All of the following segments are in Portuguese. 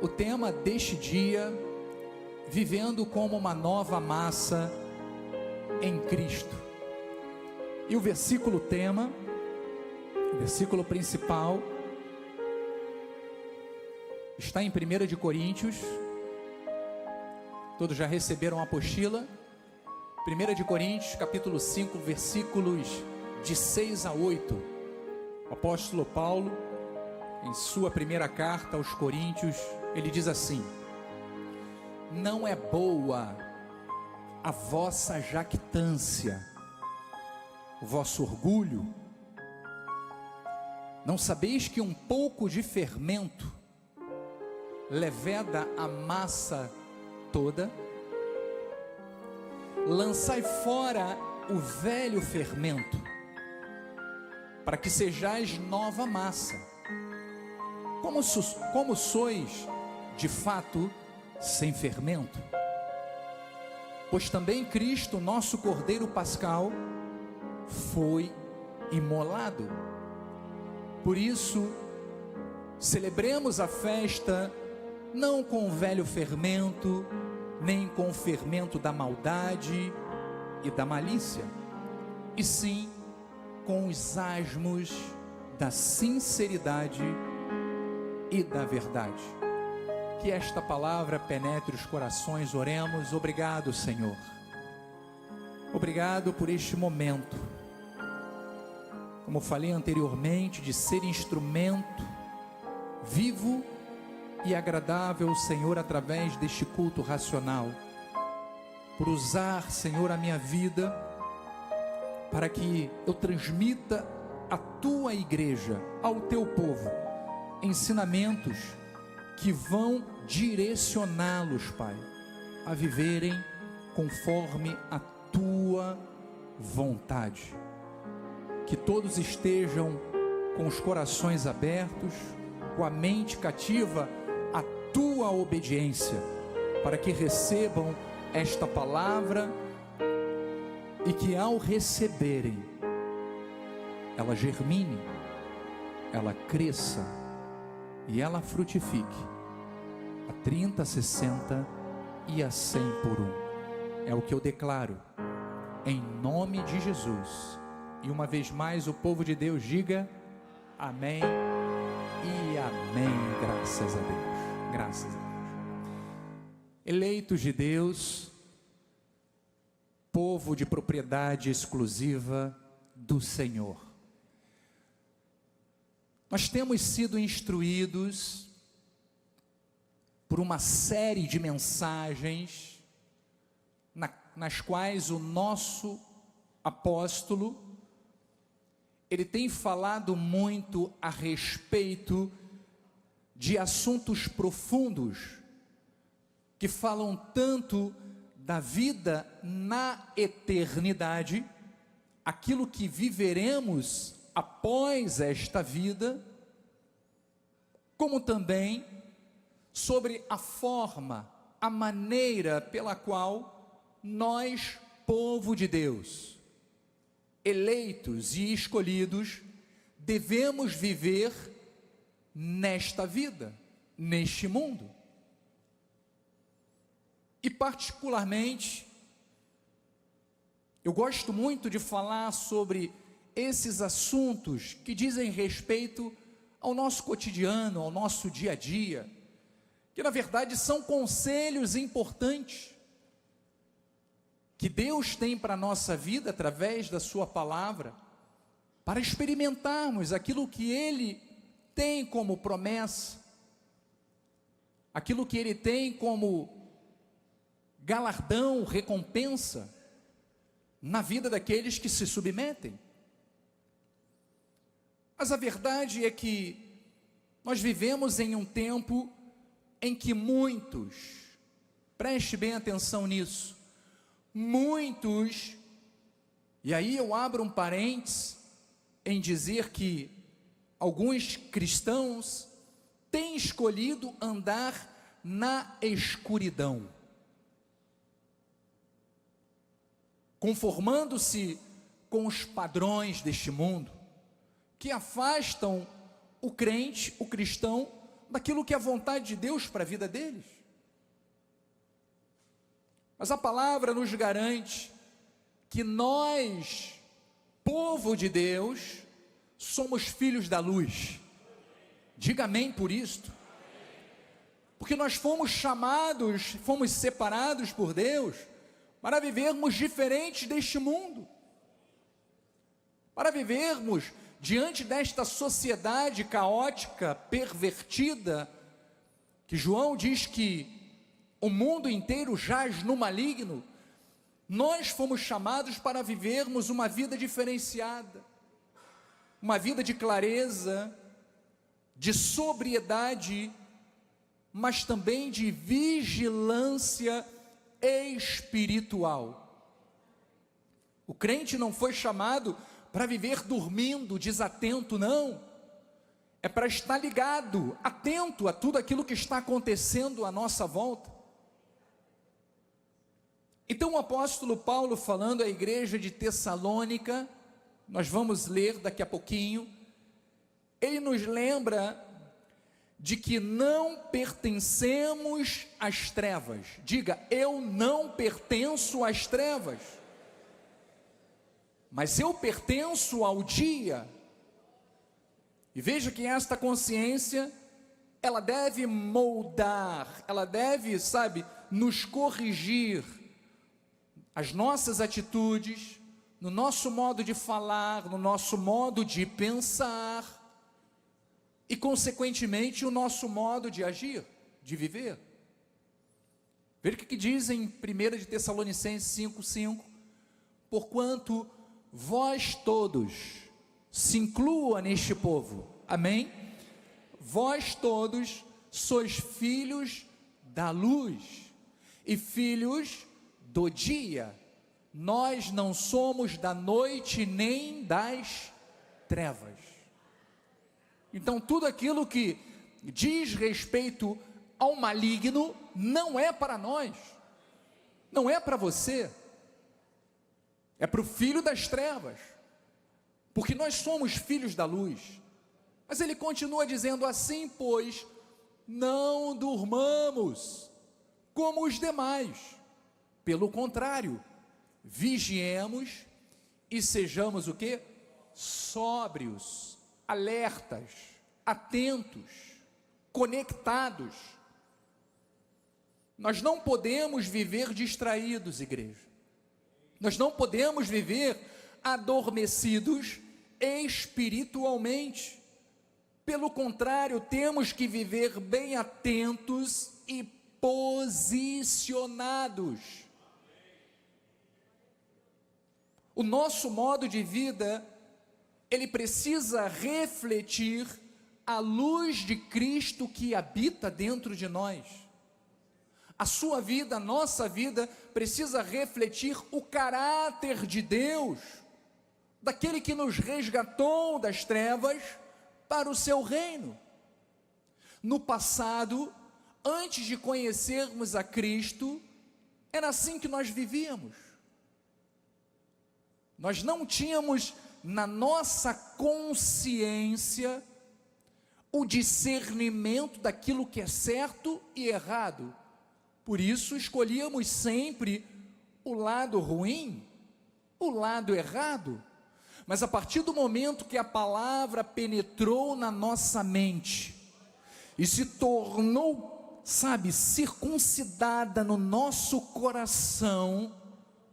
o tema deste dia, vivendo como uma nova massa em Cristo. E o versículo tema, o versículo principal, está em 1 de Coríntios. Todos já receberam a apostila? 1 de Coríntios, capítulo 5, versículos de 6 a 8. O apóstolo Paulo, em sua primeira carta aos Coríntios, ele diz assim: não é boa a vossa jactância, o vosso orgulho. Não sabeis que um pouco de fermento leveda a massa toda? Lançai fora o velho fermento, para que sejais nova massa, como sois de fato sem fermento. Pois também Cristo, nosso Cordeiro Pascal, foi imolado. Por isso, celebremos a festa não com o velho fermento, nem com o fermento da maldade e da malícia, e sim com os asmos da sinceridade e da verdade. Que esta palavra penetre os corações. Oremos. Obrigado, Senhor. Obrigado por este momento, como falei anteriormente, de ser instrumento vivo e agradável, Senhor, através deste culto racional. Por usar, Senhor, a minha vida para que eu transmita à tua igreja, ao teu povo, ensinamentos que vão direcioná-los, Pai, a viverem conforme a tua vontade. Que todos estejam com os corações abertos, com a mente cativa à tua obediência, para que recebam esta palavra e que ao receberem, ela germine, ela cresça e ela frutifique a 30, 60 e a 100 por um. É o que eu declaro em nome de Jesus. E uma vez mais o povo de Deus diga amém e amém. Graças a Deus, graças a Deus. Eleitos de Deus, povo de propriedade exclusiva do Senhor, nós temos sido instruídos por uma série de mensagens nas quais o nosso apóstolo, ele tem falado muito a respeito de assuntos profundos, que falam tanto da vida na eternidade, aquilo que viveremos após esta vida, como também sobre a forma, a maneira pela qual nós, povo de Deus, eleitos e escolhidos, devemos viver nesta vida, neste mundo. E particularmente, eu gosto muito de falar sobre esses assuntos que dizem respeito ao nosso cotidiano, ao nosso dia a dia, que na verdade são conselhos importantes que Deus tem para a nossa vida através da sua palavra, para experimentarmos aquilo que Ele tem como promessa, aquilo que Ele tem como galardão, recompensa na vida daqueles que se submetem. Mas a verdade é que nós vivemos em um tempo em que muitos, preste bem atenção nisso, muitos, e aí eu abro um parênteses em dizer que alguns cristãos têm escolhido andar na escuridão, conformando-se com os padrões deste mundo, que afastam o crente, o cristão, daquilo que é a vontade de Deus para a vida deles. Mas a palavra nos garante que nós, povo de Deus, somos filhos da luz. Diga amém por isto. Porque nós fomos chamados, fomos separados por Deus para vivermos diferentes deste mundo. Para vivermos diante desta sociedade caótica, pervertida, que João diz que o mundo inteiro jaz no maligno. Nós fomos chamados para vivermos uma vida diferenciada, uma vida de clareza, de sobriedade, mas também de vigilância espiritual. O crente não foi chamado para viver dormindo, desatento, não. É para estar ligado, atento a tudo aquilo que está acontecendo à nossa volta. Então o apóstolo Paulo, falando à igreja de Tessalônica, nós vamos ler daqui a pouquinho, ele nos lembra de que não pertencemos às trevas. Diga, eu não pertenço às trevas, mas eu pertenço ao dia. E veja que esta consciência, ela deve moldar, ela deve, nos corrigir as nossas atitudes, no nosso modo de falar, no nosso modo de pensar e, consequentemente, o nosso modo de agir, de viver. Veja o que diz em 1 de Tessalonicenses 5,5: porquanto vós todos, se inclua neste povo, amém? Vós todos sois filhos da luz e filhos do dia. Nós não somos da noite nem das trevas. Então tudo aquilo que diz respeito ao maligno não é para nós, não é para você, é para o filho das trevas, porque nós somos filhos da luz. Mas ele continua dizendo assim: pois não durmamos como os demais, pelo contrário, vigiemos e sejamos o quê? Sóbrios, alertas, atentos, conectados. Nós não podemos viver distraídos, igreja. Nós não podemos viver adormecidos espiritualmente. Pelo contrário, temos que viver bem atentos e posicionados. O nosso modo de vida, ele precisa refletir a luz de Cristo que habita dentro de nós. A sua vida, a nossa vida, precisa refletir o caráter de Deus, daquele que nos resgatou das trevas para o seu reino. No passado, antes de conhecermos a Cristo, era assim que nós vivíamos. Nós não tínhamos na nossa consciência o discernimento daquilo que é certo e errado. Por isso escolhíamos sempre o lado ruim, o lado errado. Mas a partir do momento que a palavra penetrou na nossa mente e se tornou, circuncidada no nosso coração,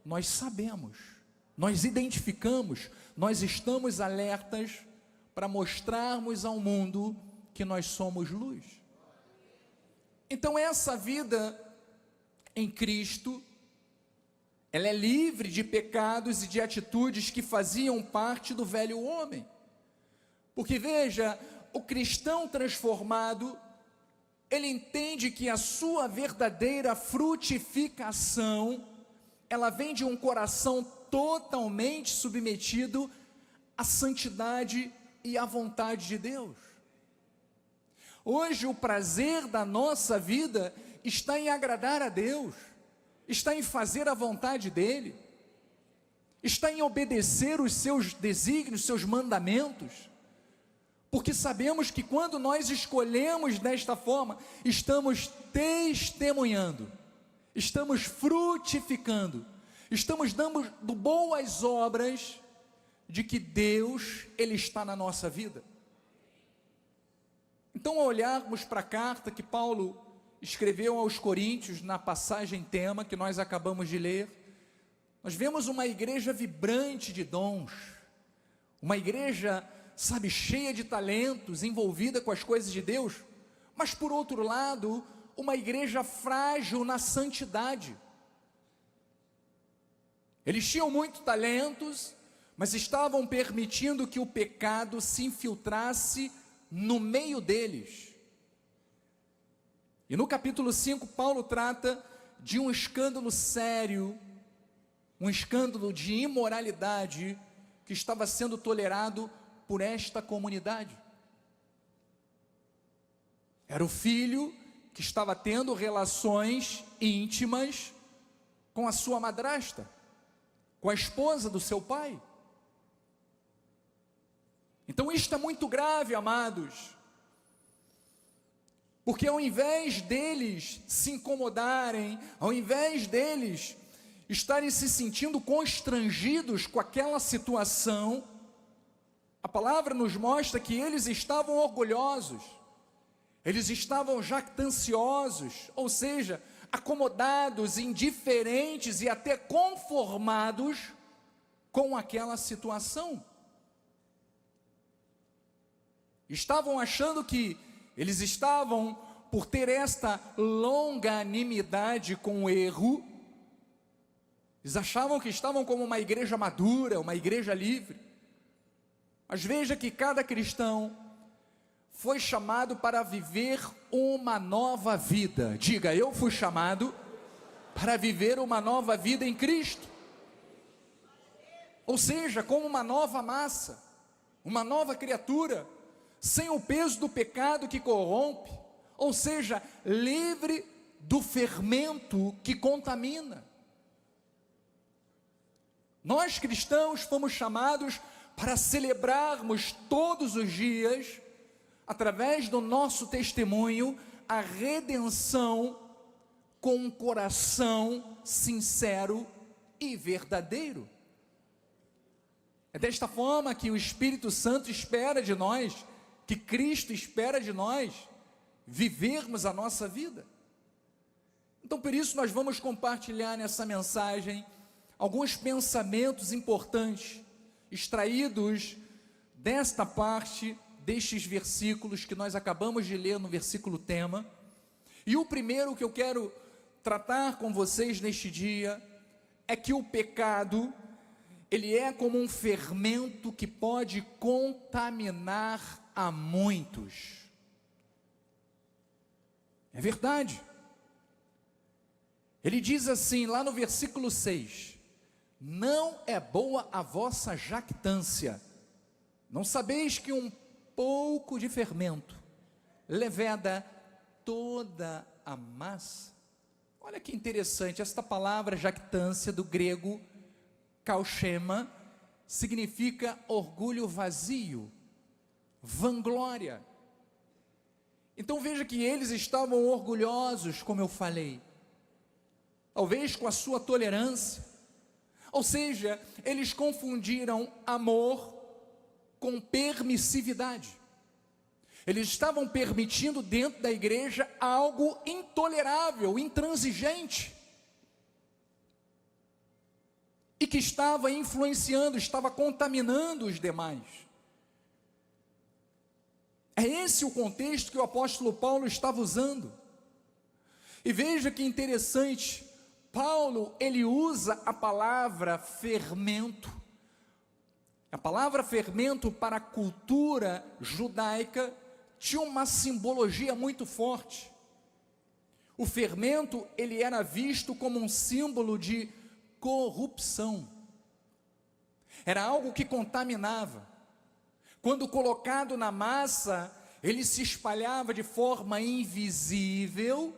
nós sabemos, nós identificamos, nós estamos alertas para mostrarmos ao mundo que nós somos luz. Então essa vida em Cristo, ela é livre de pecados e de atitudes que faziam parte do velho homem. Porque veja, o cristão transformado, ele entende que a sua verdadeira frutificação, ela vem de um coração totalmente submetido à santidade e à vontade de Deus. Hoje o prazer da nossa vida está em agradar a Deus, está em fazer a vontade dEle, está em obedecer os seus desígnios, seus mandamentos, porque sabemos que quando nós escolhemos desta forma, estamos testemunhando, estamos frutificando, estamos dando boas obras de que Deus, Ele está na nossa vida. Então, ao olharmos para a carta que Paulo escreveu aos Coríntios, na passagem tema que nós acabamos de ler, nós vemos uma igreja vibrante de dons, uma igreja, sabe, cheia de talentos, envolvida com as coisas de Deus, mas por outro lado, uma igreja frágil na santidade. Eles tinham muitos talentos, mas estavam permitindo que o pecado se infiltrasse no meio deles. E no capítulo 5, Paulo trata de um escândalo sério, um escândalo de imoralidade que estava sendo tolerado por esta comunidade. Era o filho que estava tendo relações íntimas com a sua madrasta, com a esposa do seu pai. Então isto é muito grave, amados, porque ao invés deles se incomodarem, ao invés deles estarem se sentindo constrangidos com aquela situação, a palavra nos mostra que eles estavam orgulhosos, eles estavam jactanciosos, ou seja, acomodados, indiferentes e até conformados com aquela situação. Estavam achando que eles estavam, por ter esta longanimidade com o erro, eles achavam que estavam como uma igreja madura, uma igreja livre. Mas veja que cada cristão foi chamado para viver uma nova vida. Diga, eu fui chamado para viver uma nova vida em Cristo. Ou seja, como uma nova massa, uma nova criatura, sem o peso do pecado que corrompe, ou seja, livre do fermento que contamina. Nós cristãos fomos chamados para celebrarmos todos os dias, através do nosso testemunho, a redenção com um coração sincero e verdadeiro. É desta forma que o Espírito Santo espera de nós, que Cristo espera de nós, vivermos a nossa vida. Então, por isso, nós vamos compartilhar nessa mensagem alguns pensamentos importantes, extraídos desta parte, destes versículos que nós acabamos de ler no versículo tema. E o primeiro que eu quero tratar com vocês neste dia, é que o pecado, ele é como um fermento que pode contaminar a muitos. É verdade. Ele diz assim, lá no versículo 6, não é boa a vossa jactância, não sabeis que um pouco de fermento leveda toda a massa? Olha que interessante, esta palavra jactância, do grego kaushema, significa orgulho vazio, vanglória. Então veja que eles estavam orgulhosos, como eu falei, talvez com a sua tolerância, ou seja, eles confundiram amor com permissividade. Eles estavam permitindo dentro da igreja algo intolerável, intransigente, e que estava influenciando, estava contaminando os demais. É esse o contexto que o apóstolo Paulo estava usando. E veja que interessante, Paulo, ele usa a palavra fermento. A palavra fermento para a cultura judaica tinha uma simbologia muito forte. O fermento, ele era visto como um símbolo de corrupção. Era algo que contaminava. Quando colocado na massa, ele se espalhava de forma invisível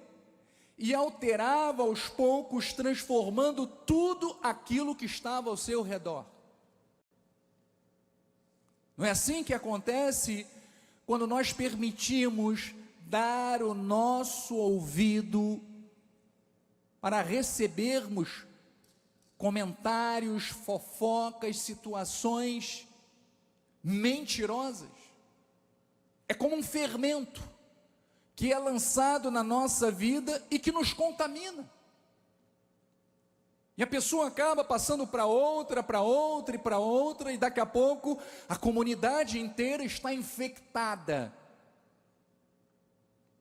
e alterava aos poucos, transformando tudo aquilo que estava ao seu redor. Não é assim que acontece quando nós permitimos dar o nosso ouvido para recebermos comentários, fofocas, situações mentirosas. É como um fermento que é lançado na nossa vida e que nos contamina. E a pessoa acaba passando para outra, e daqui a pouco a comunidade inteira está infectada.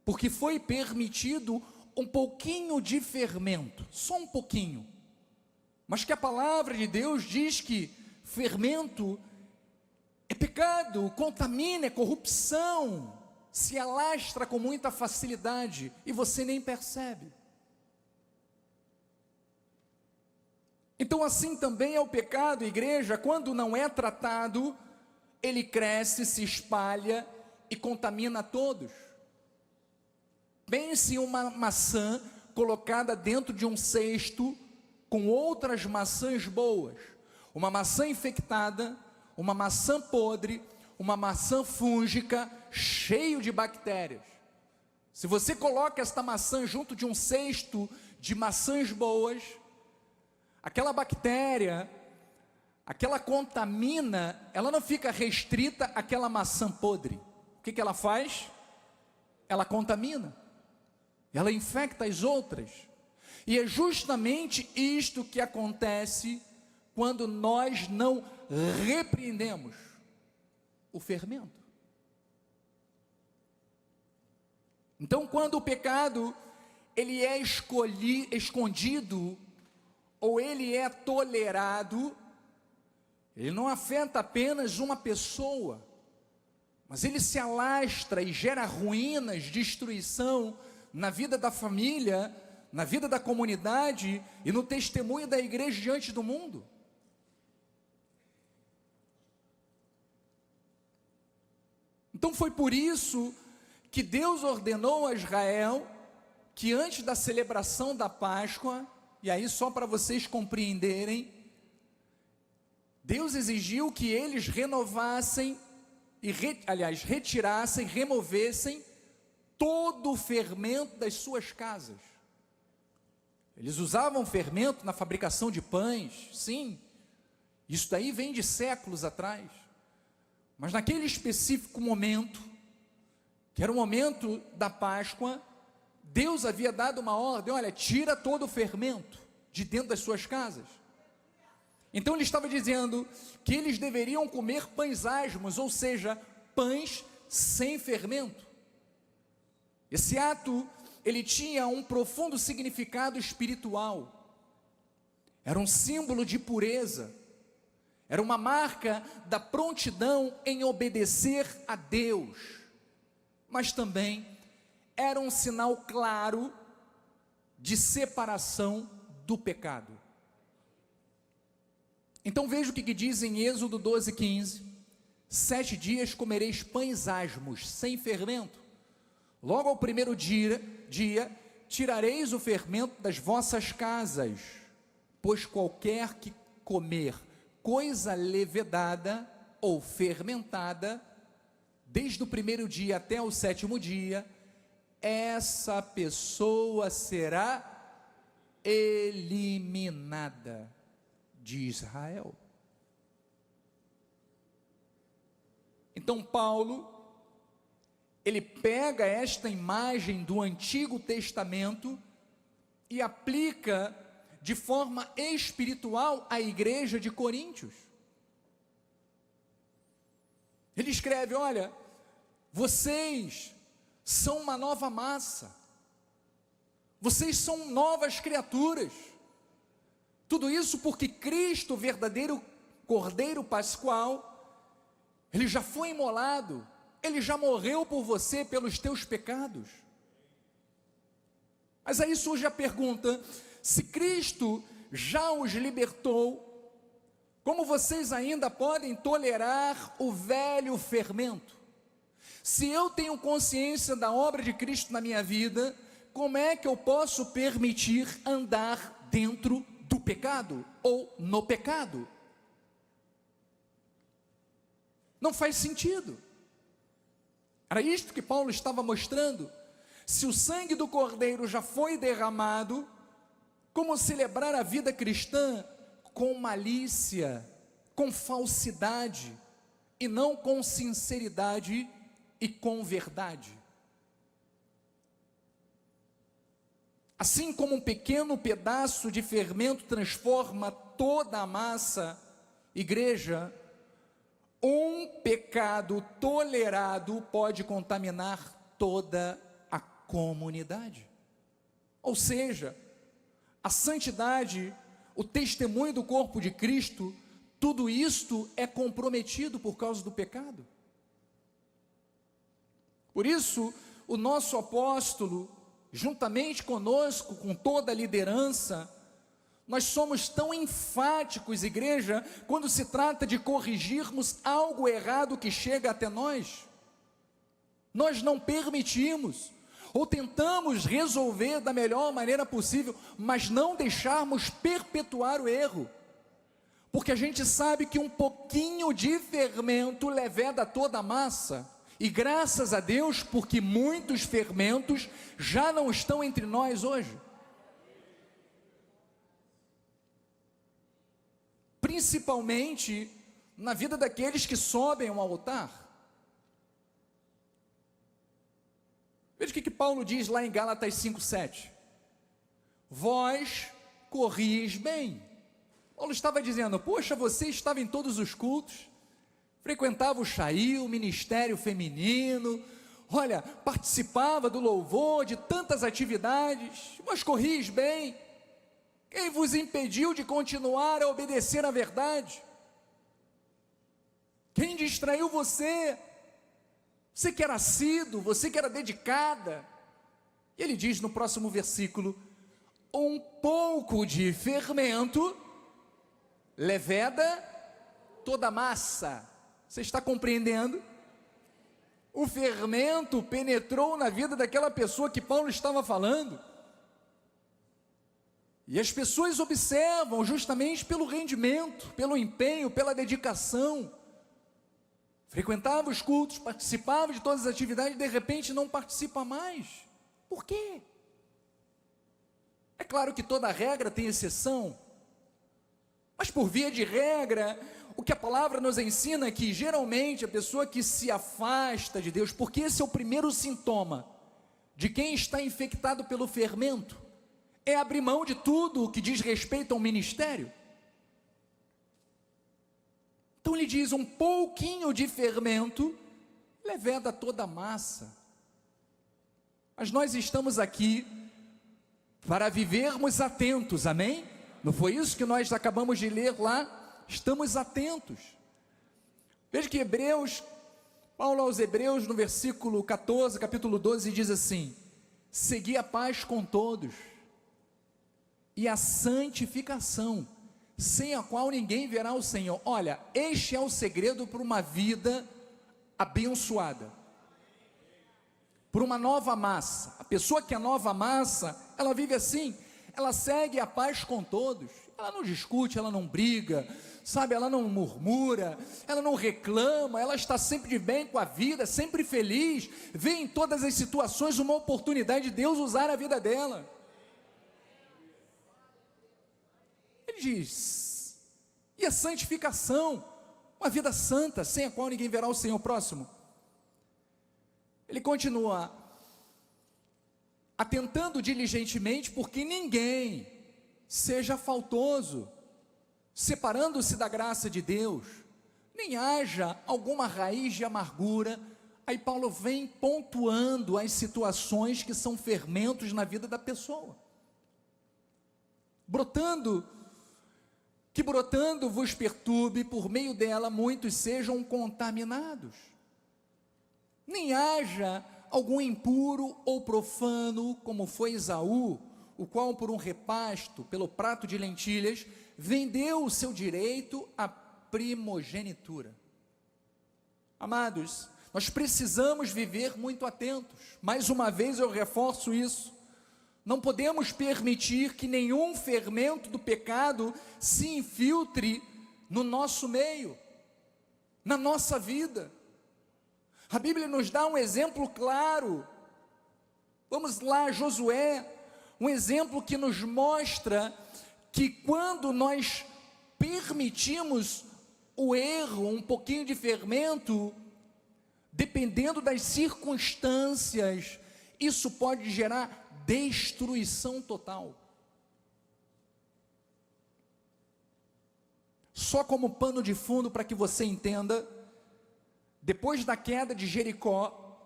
Porque foi permitido um pouquinho de fermento, só um pouquinho. Mas que a palavra de Deus diz que fermento é pecado, contamina, é corrupção, se alastra com muita facilidade e você nem percebe. Então assim também é o pecado, igreja, quando não é tratado, ele cresce, se espalha e contamina a todos. Pense em uma maçã colocada dentro de um cesto com outras maçãs boas. Uma maçã infectada, uma maçã podre, uma maçã fúngica, cheio de bactérias. Se você coloca esta maçã junto de um cesto de maçãs boas, aquela bactéria, aquela contamina, ela não fica restrita àquela maçã podre. O que ela faz? Ela contamina. Ela infecta as outras. E é justamente isto que acontece quando nós não repreendemos o fermento. Então, quando o pecado ele é escondido ou ele é tolerado, ele não afeta apenas uma pessoa, mas ele se alastra e gera ruínas, destruição na vida da família, na vida da comunidade e no testemunho da igreja diante do mundo. Então foi por isso que Deus ordenou a Israel que antes da celebração da Páscoa, e aí só para vocês compreenderem, Deus exigiu que eles renovassem, retirassem, removessem todo o fermento das suas casas. Eles usavam fermento na fabricação de pães, sim, isso daí vem de séculos atrás, mas naquele específico momento, que era o momento da Páscoa, Deus havia dado uma ordem: olha, tira todo o fermento de dentro das suas casas. Então ele estava dizendo que eles deveriam comer pães asmos, ou seja, pães sem fermento. Esse ato, ele tinha um profundo significado espiritual, era um símbolo de pureza, era uma marca da prontidão em obedecer a Deus, mas também era um sinal claro de separação do pecado. Então veja o que diz em Êxodo 12:15: 7 dias comereis pães asmos, sem fermento. Logo ao primeiro dia tirareis o fermento das vossas casas, pois qualquer que comer coisa levedada ou fermentada, desde o primeiro dia até o 7º dia, essa pessoa será eliminada de Israel. Então Paulo, ele pega esta imagem do Antigo Testamento e aplica de forma espiritual à igreja de Coríntios. Ele escreve: olha, vocês são uma nova massa, vocês são novas criaturas, tudo isso porque Cristo, o verdadeiro Cordeiro Pascual, ele já foi imolado, ele já morreu por você, pelos teus pecados. Mas aí surge a pergunta: se Cristo já os libertou, como vocês ainda podem tolerar o velho fermento? Se eu tenho consciência da obra de Cristo na minha vida, como é que eu posso permitir andar dentro do pecado ou no pecado? Não faz sentido. Era isto que Paulo estava mostrando. Se o sangue do Cordeiro já foi derramado, como celebrar a vida cristã com malícia, com falsidade, e não com sinceridade e com verdade? Assim como um pequeno pedaço de fermento transforma toda a massa, igreja, um pecado tolerado pode contaminar toda a comunidade. Ou seja, a santidade, o testemunho do corpo de Cristo, tudo isto é comprometido por causa do pecado. Por isso, o nosso apóstolo, juntamente conosco, com toda a liderança, nós somos tão enfáticos, igreja, quando se trata de corrigirmos algo errado que chega até nós. Nós não permitimos, ou tentamos resolver da melhor maneira possível, mas não deixarmos perpetuar o erro, porque a gente sabe que um pouquinho de fermento leveda toda a massa, e graças a Deus, porque muitos fermentos já não estão entre nós hoje. Principalmente na vida daqueles que sobem ao altar. Veja o que Paulo diz lá em Gálatas 5:7. Vós corris bem. Paulo estava dizendo, poxa, você estava em todos os cultos, frequentava o Chaí, o ministério feminino, olha, participava do louvor, de tantas atividades, mas corris bem. Quem vos impediu de continuar a obedecer à verdade? Quem distraiu você? Você que era assíduo, você que era dedicada. E ele diz no próximo versículo, um pouco de fermento leveda toda a massa. Você está compreendendo? O fermento penetrou na vida daquela pessoa que Paulo estava falando. E as pessoas observam justamente pelo rendimento, pelo empenho, pela dedicação. Frequentava os cultos, participava de todas as atividades, de repente não participa mais. Por quê? É claro que toda regra tem exceção, mas por via de regra, o que a palavra nos ensina é que geralmente a pessoa que se afasta de Deus, porque esse é o primeiro sintoma de quem está infectado pelo fermento, é abrir mão de tudo o que diz respeito ao ministério. Então ele diz, um pouquinho de fermento leveda toda a massa. Mas nós estamos aqui para vivermos atentos, amém? Não foi isso que nós acabamos de ler lá? Estamos atentos. Veja que Paulo aos Hebreus, no versículo 14, capítulo 12, diz assim, segui a paz com todos, e a santificação, sem a qual ninguém verá o Senhor. Olha, este é o segredo para uma vida abençoada, por uma nova massa. A pessoa que é nova massa, ela vive assim, ela segue a paz com todos, ela não discute, ela não briga, sabe, ela não murmura, ela não reclama, ela está sempre de bem com a vida, sempre feliz, vê em todas as situações uma oportunidade de Deus usar a vida dela. Ele diz, e a santificação, uma vida santa, sem a qual ninguém verá o Senhor. Próximo, ele continua, atentando diligentemente, porque ninguém seja faltoso, separando-se da graça de Deus, nem haja alguma raiz de amargura. Aí Paulo vem pontuando as situações que são fermentos na vida da pessoa, que brotando vos perturbe, por meio dela muitos sejam contaminados. Nem haja algum impuro ou profano, como foi Esaú, o qual por um repasto, pelo prato de lentilhas, vendeu o seu direito à primogenitura. Amados, nós precisamos viver muito atentos. Mais uma vez eu reforço isso. Não podemos permitir que nenhum fermento do pecado se infiltre no nosso meio, na nossa vida. A Bíblia nos dá um exemplo claro. Vamos lá, Josué, um exemplo que nos mostra que quando nós permitimos o erro, um pouquinho de fermento, dependendo das circunstâncias, isso pode gerar destruição total. Só como pano de fundo para que você entenda, depois da queda de Jericó,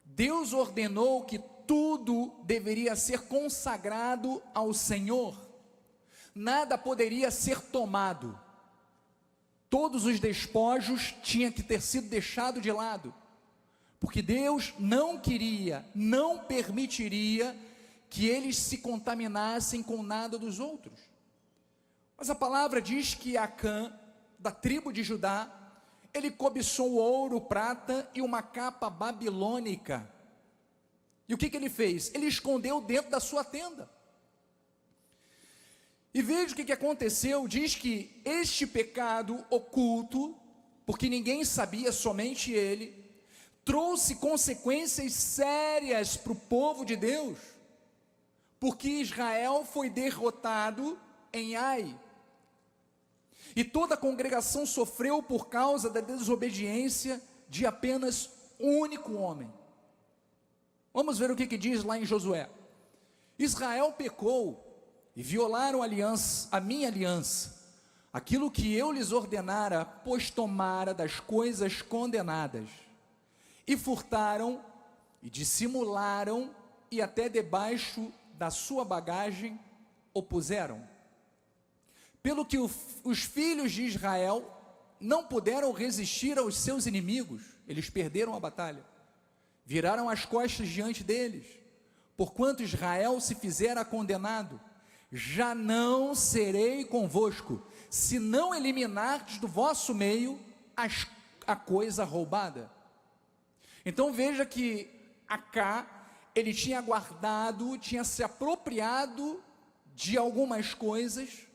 Deus ordenou que tudo deveria ser consagrado ao Senhor, nada poderia ser tomado, todos os despojos tinham que ter sido deixados de lado, porque Deus não queria, não permitiria que eles se contaminassem com nada dos outros. Mas a palavra diz que Acã, da tribo de Judá, ele cobiçou ouro, prata e uma capa babilônica. E o que ele fez? Ele escondeu dentro da sua tenda. E veja o que aconteceu. Diz que este pecado oculto, porque ninguém sabia, somente ele, trouxe consequências sérias para o povo de Deus, porque Israel foi derrotado em Ai, e toda a congregação sofreu por causa da desobediência de apenas um único homem. Vamos ver o que diz lá em Josué. Israel pecou e violaram a minha aliança, aquilo que eu lhes ordenara, pois tomara das coisas condenadas, e furtaram, e dissimularam, e até debaixo da sua bagagem o puseram. Pelo que os filhos de Israel não puderam resistir aos seus inimigos, eles perderam a batalha, viraram as costas diante deles, porquanto Israel se fizera condenado. Já não serei convosco, se não eliminardes do vosso meio a coisa roubada. Então veja que Acã, ele tinha guardado, tinha se apropriado de algumas coisas,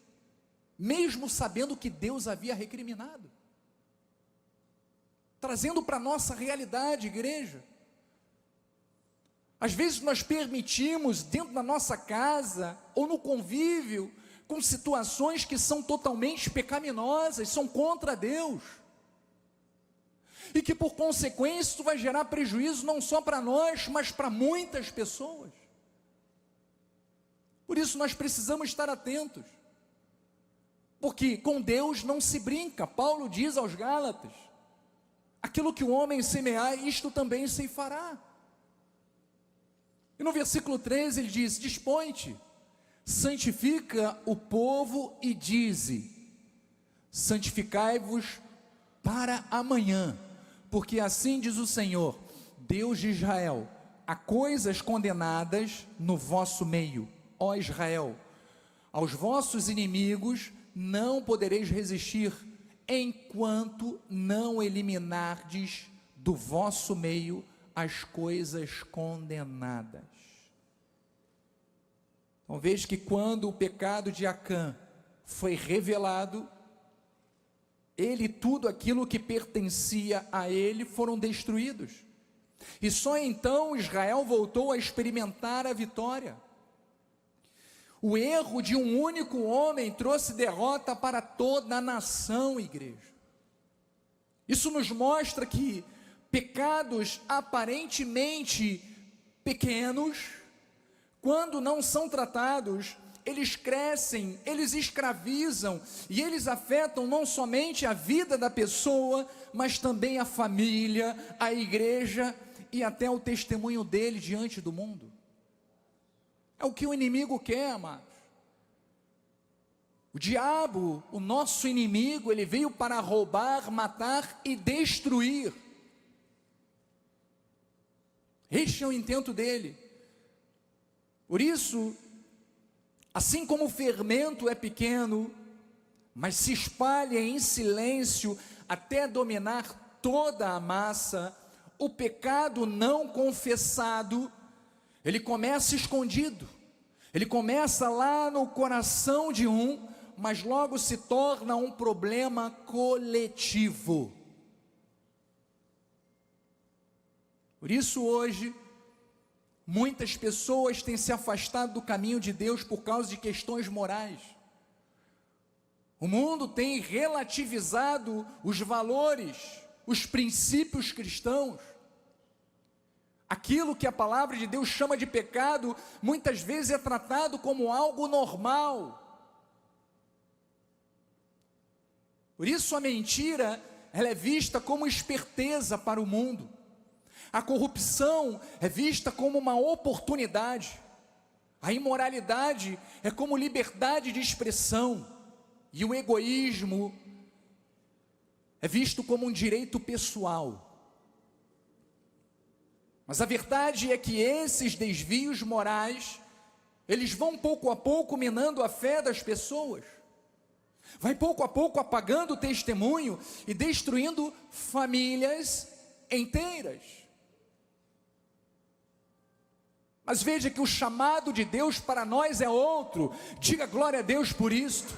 mesmo sabendo que Deus havia recriminado, trazendo para a nossa realidade, igreja. Às vezes nós permitimos dentro da nossa casa, ou no convívio, com situações que são totalmente pecaminosas, são contra Deus, e que por consequência isso vai gerar prejuízo não só para nós, mas para muitas pessoas. Por isso nós precisamos estar atentos, porque com Deus não se brinca. Paulo diz aos Gálatas: aquilo que o homem semear, isto também se fará. E no versículo 13 ele diz: dispõe-te, santifica o povo e dize: santificai-vos para amanhã, porque assim diz o Senhor, Deus de Israel: há coisas condenadas no vosso meio, ó Israel, aos vossos inimigos não podereis resistir, enquanto não eliminardes do vosso meio as coisas condenadas. Então veja que quando o pecado de Acã foi revelado, ele, tudo aquilo que pertencia a ele, foram destruídos, e só então Israel voltou a experimentar a vitória. O erro de um único homem trouxe derrota para toda a nação, igreja. Isso nos mostra que pecados aparentemente pequenos, quando não são tratados, eles crescem, eles escravizam, e eles afetam não somente a vida da pessoa, mas também a família, a igreja, e até o testemunho dele diante do mundo. É o que o inimigo quer, amados. O diabo, o nosso inimigo, ele veio para roubar, matar e destruir. Este é o intento dele. Por isso, assim como o fermento é pequeno, mas se espalha em silêncio até dominar toda a massa, o pecado não confessado, ele começa escondido, ele começa lá no coração de um, mas logo se torna um problema coletivo. Por isso hoje, muitas pessoas têm se afastado do caminho de Deus por causa de questões morais. O mundo tem relativizado os valores, os princípios cristãos. Aquilo que a palavra de Deus chama de pecado, muitas vezes é tratado como algo normal. Por isso a mentira, ela é vista como esperteza para o mundo. A corrupção é vista como uma oportunidade. A imoralidade é como liberdade de expressão. E o egoísmo é visto como um direito pessoal. Mas a verdade é que esses desvios morais, eles vão pouco a pouco minando a fé das pessoas. Vai pouco a pouco apagando o testemunho e destruindo famílias inteiras. Mas veja que o chamado de Deus para nós é outro. Diga glória a Deus por isto.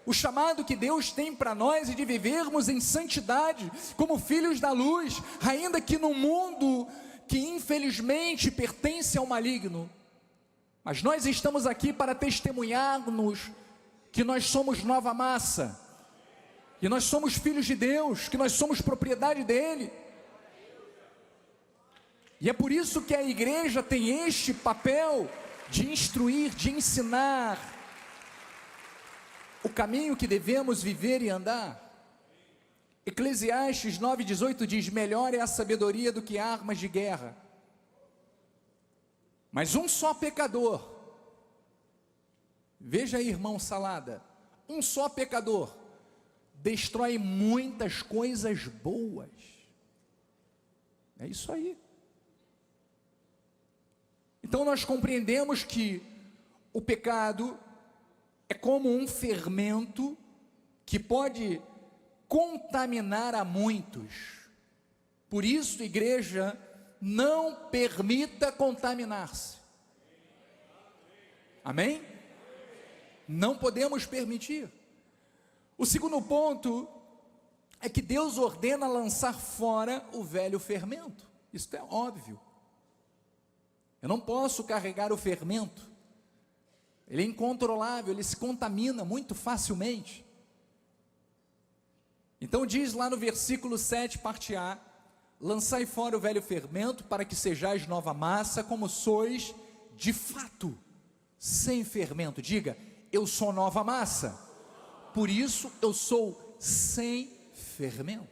O chamado que Deus tem para nós é de vivermos em santidade, como filhos da luz, ainda que num mundo que infelizmente pertence ao maligno. Mas nós estamos aqui para testemunhar-nos que nós somos nova massa, que nós somos filhos de Deus, que nós somos propriedade dEle. E é por isso que a igreja tem este papel de instruir, de ensinar o caminho que devemos viver e andar. Eclesiastes 9:18 diz: melhor é a sabedoria do que armas de guerra. Mas um só pecador, veja aí, irmão Salada, um só pecador destrói muitas coisas boas. É isso aí. Então nós compreendemos que o pecado é como um fermento que pode contaminar a muitos. Por isso, igreja, não permita contaminar-se. Amém? Não podemos permitir. O segundo ponto é que Deus ordena lançar fora o velho fermento. Isso é óbvio. Eu não posso carregar o fermento. Ele é incontrolável, ele se contamina muito facilmente. Então diz lá no versículo 7, parte A: lançai fora o velho fermento, para que sejais nova massa, como sois de fato, sem fermento. Diga: eu sou nova massa, por isso eu sou sem fermento.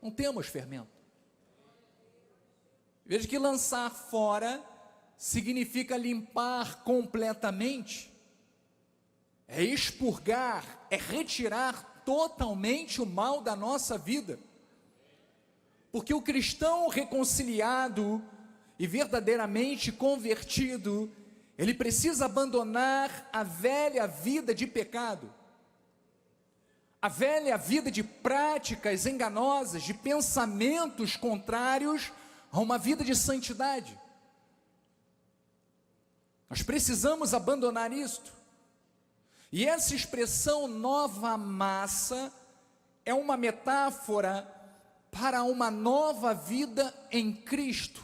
Não temos fermento. Veja que lançar fora significa limpar completamente, é expurgar, é retirar totalmente o mal da nossa vida. Porque o cristão reconciliado e verdadeiramente convertido, ele precisa abandonar a velha vida de pecado, a velha vida de práticas enganosas, de pensamentos contrários a uma vida de santidade. Nós precisamos abandonar isto. E essa expressão nova massa é uma metáfora para uma nova vida em Cristo.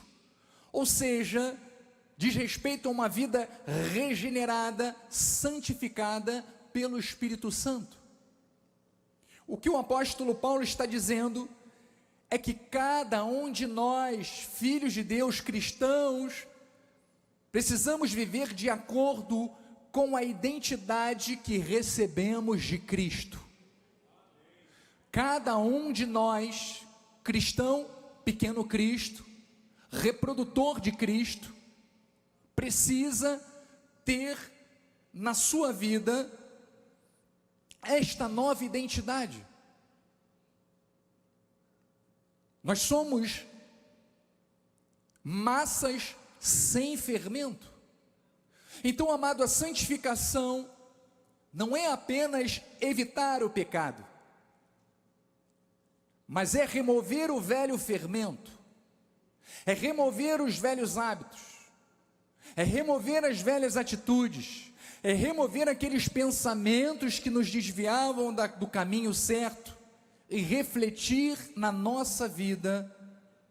Ou seja, diz respeito a uma vida regenerada, santificada pelo Espírito Santo. O que o apóstolo Paulo está dizendo é que cada um de nós, filhos de Deus, cristãos, precisamos viver de acordo com a identidade que recebemos de Cristo. Cada um de nós, cristão, pequeno Cristo, reprodutor de Cristo, precisa ter na sua vida esta nova identidade. Nós somos massas sem fermento. Então, amado, a santificação não é apenas evitar o pecado, mas é remover o velho fermento, é remover os velhos hábitos, é remover as velhas atitudes, é remover aqueles pensamentos que nos desviavam do caminho certo e refletir na nossa vida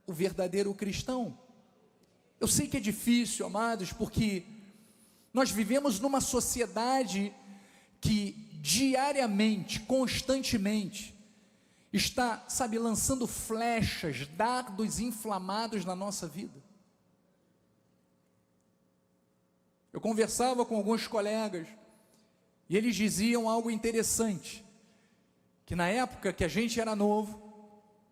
o verdadeiro cristão. Eu sei que é difícil, amados, porque nós vivemos numa sociedade que diariamente, constantemente, está, sabe, lançando flechas, dardos inflamados na nossa vida. Eu conversava com alguns colegas, e eles diziam algo interessante, que na época que a gente era novo,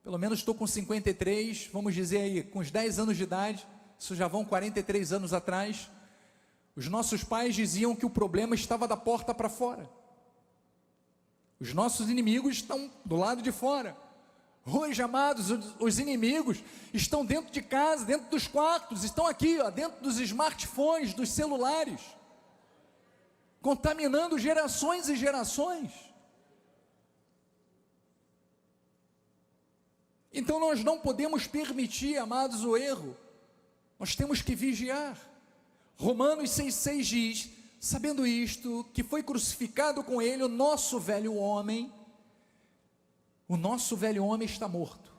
pelo menos estou com 53, vamos dizer aí, com uns 10 anos de idade, isso já vão 43 anos atrás, os nossos pais diziam que o problema estava da porta para fora. Os nossos inimigos estão do lado de fora. Hoje, amados, os inimigos estão dentro de casa, dentro dos quartos, estão aqui, ó, dentro dos smartphones, dos celulares, contaminando gerações e gerações. Então nós não podemos permitir, amados, o erro. Nós temos que vigiar. Romanos 6,6 diz: sabendo isto, que foi crucificado com ele o nosso velho homem está morto,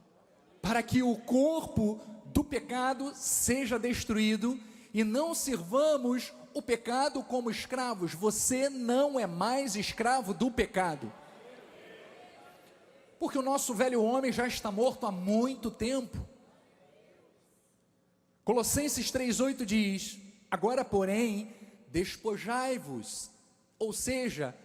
para que o corpo do pecado seja destruído, e não sirvamos o pecado como escravos. Você não é mais escravo do pecado, porque o nosso velho homem já está morto há muito tempo. Colossenses 3,8 diz: agora, porém, despojai-vos, ou seja,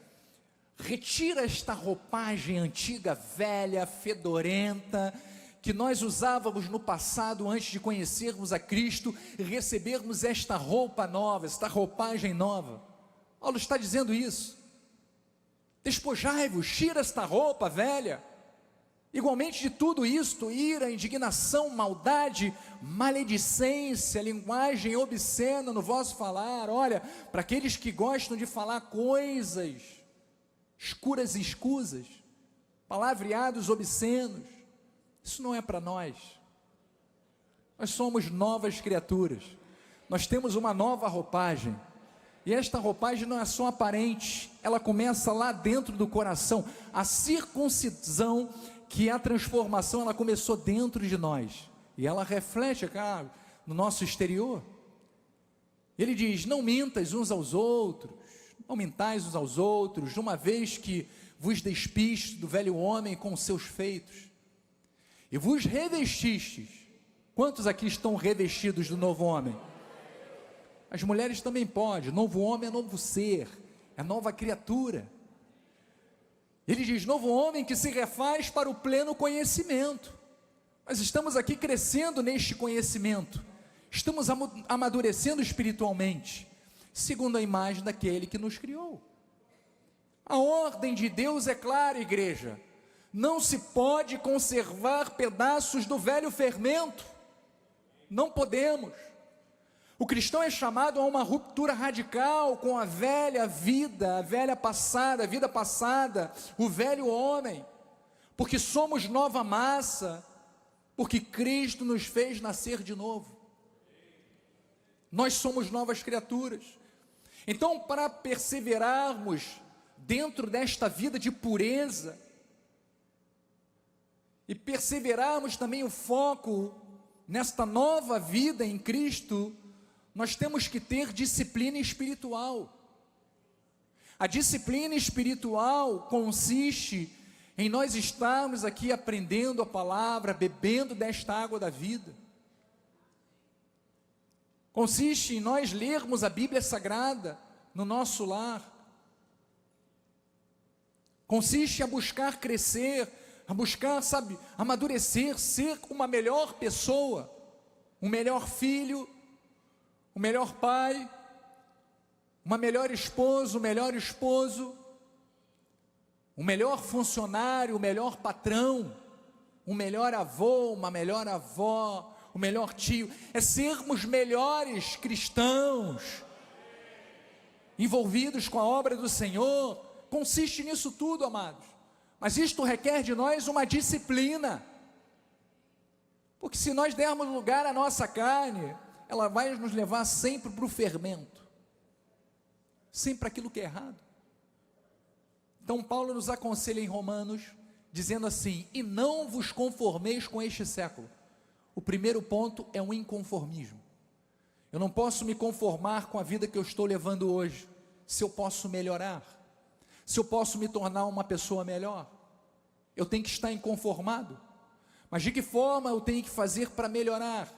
retira esta roupagem antiga, velha, fedorenta, que nós usávamos no passado antes de conhecermos a Cristo, e recebermos esta roupa nova, esta roupagem nova. Paulo está dizendo isso. Despojai-vos, tira esta roupa velha. Igualmente de tudo isto, ira, indignação, maldade, maledicência, linguagem obscena no vosso falar. Olha, para aqueles que gostam de falar coisas escuras e escusas, palavreados obscenos, isso não é para nós. Nós somos novas criaturas, nós temos uma nova roupagem, e esta roupagem não é só aparente, ela começa lá dentro do coração. A circuncisão, que é a transformação, ela começou dentro de nós, e ela reflete cá no nosso exterior. Ele diz: não mintas uns aos outros, não mintais uns aos outros, de uma vez que vos despistes do velho homem com os seus feitos, e vos revestistes. Quantos aqui estão revestidos do novo homem? As mulheres também podem. Novo homem é novo ser, é nova criatura. Ele diz: novo homem que se refaz para o pleno conhecimento. Nós estamos aqui crescendo neste conhecimento, estamos amadurecendo espiritualmente, segundo a imagem daquele que nos criou. A ordem de Deus é clara, igreja: não se pode conservar pedaços do velho fermento, não podemos. O cristão é chamado a uma ruptura radical com a velha vida, a velha passada, a vida passada, o velho homem, porque somos nova massa, porque Cristo nos fez nascer de novo. Nós somos novas criaturas. Então, para perseverarmos dentro desta vida de pureza, e perseverarmos também o foco nesta nova vida em Cristo, nós temos que ter disciplina espiritual. A disciplina espiritual consiste em nós estarmos aqui aprendendo a palavra, bebendo desta água da vida. Consiste em nós lermos a Bíblia Sagrada no nosso lar. Consiste em buscar crescer, a buscar, sabe, amadurecer, ser uma melhor pessoa, um melhor filho, um melhor pai, uma melhor esposa, um melhor esposo, um melhor funcionário, um melhor patrão, um melhor avô, uma melhor avó, um melhor tio. É sermos melhores cristãos, envolvidos com a obra do Senhor. Consiste nisso tudo, amados. Mas isto requer de nós uma disciplina, porque se nós dermos lugar à nossa carne, ela vai nos levar sempre para o fermento, sempre aquilo que é errado. Então Paulo nos aconselha em Romanos, dizendo assim: e não vos conformeis com este século. O primeiro ponto é o inconformismo. Eu não posso me conformar com a vida que eu estou levando hoje. Se eu posso melhorar, se eu posso me tornar uma pessoa melhor, eu tenho que estar inconformado. Mas de que forma eu tenho que fazer para melhorar?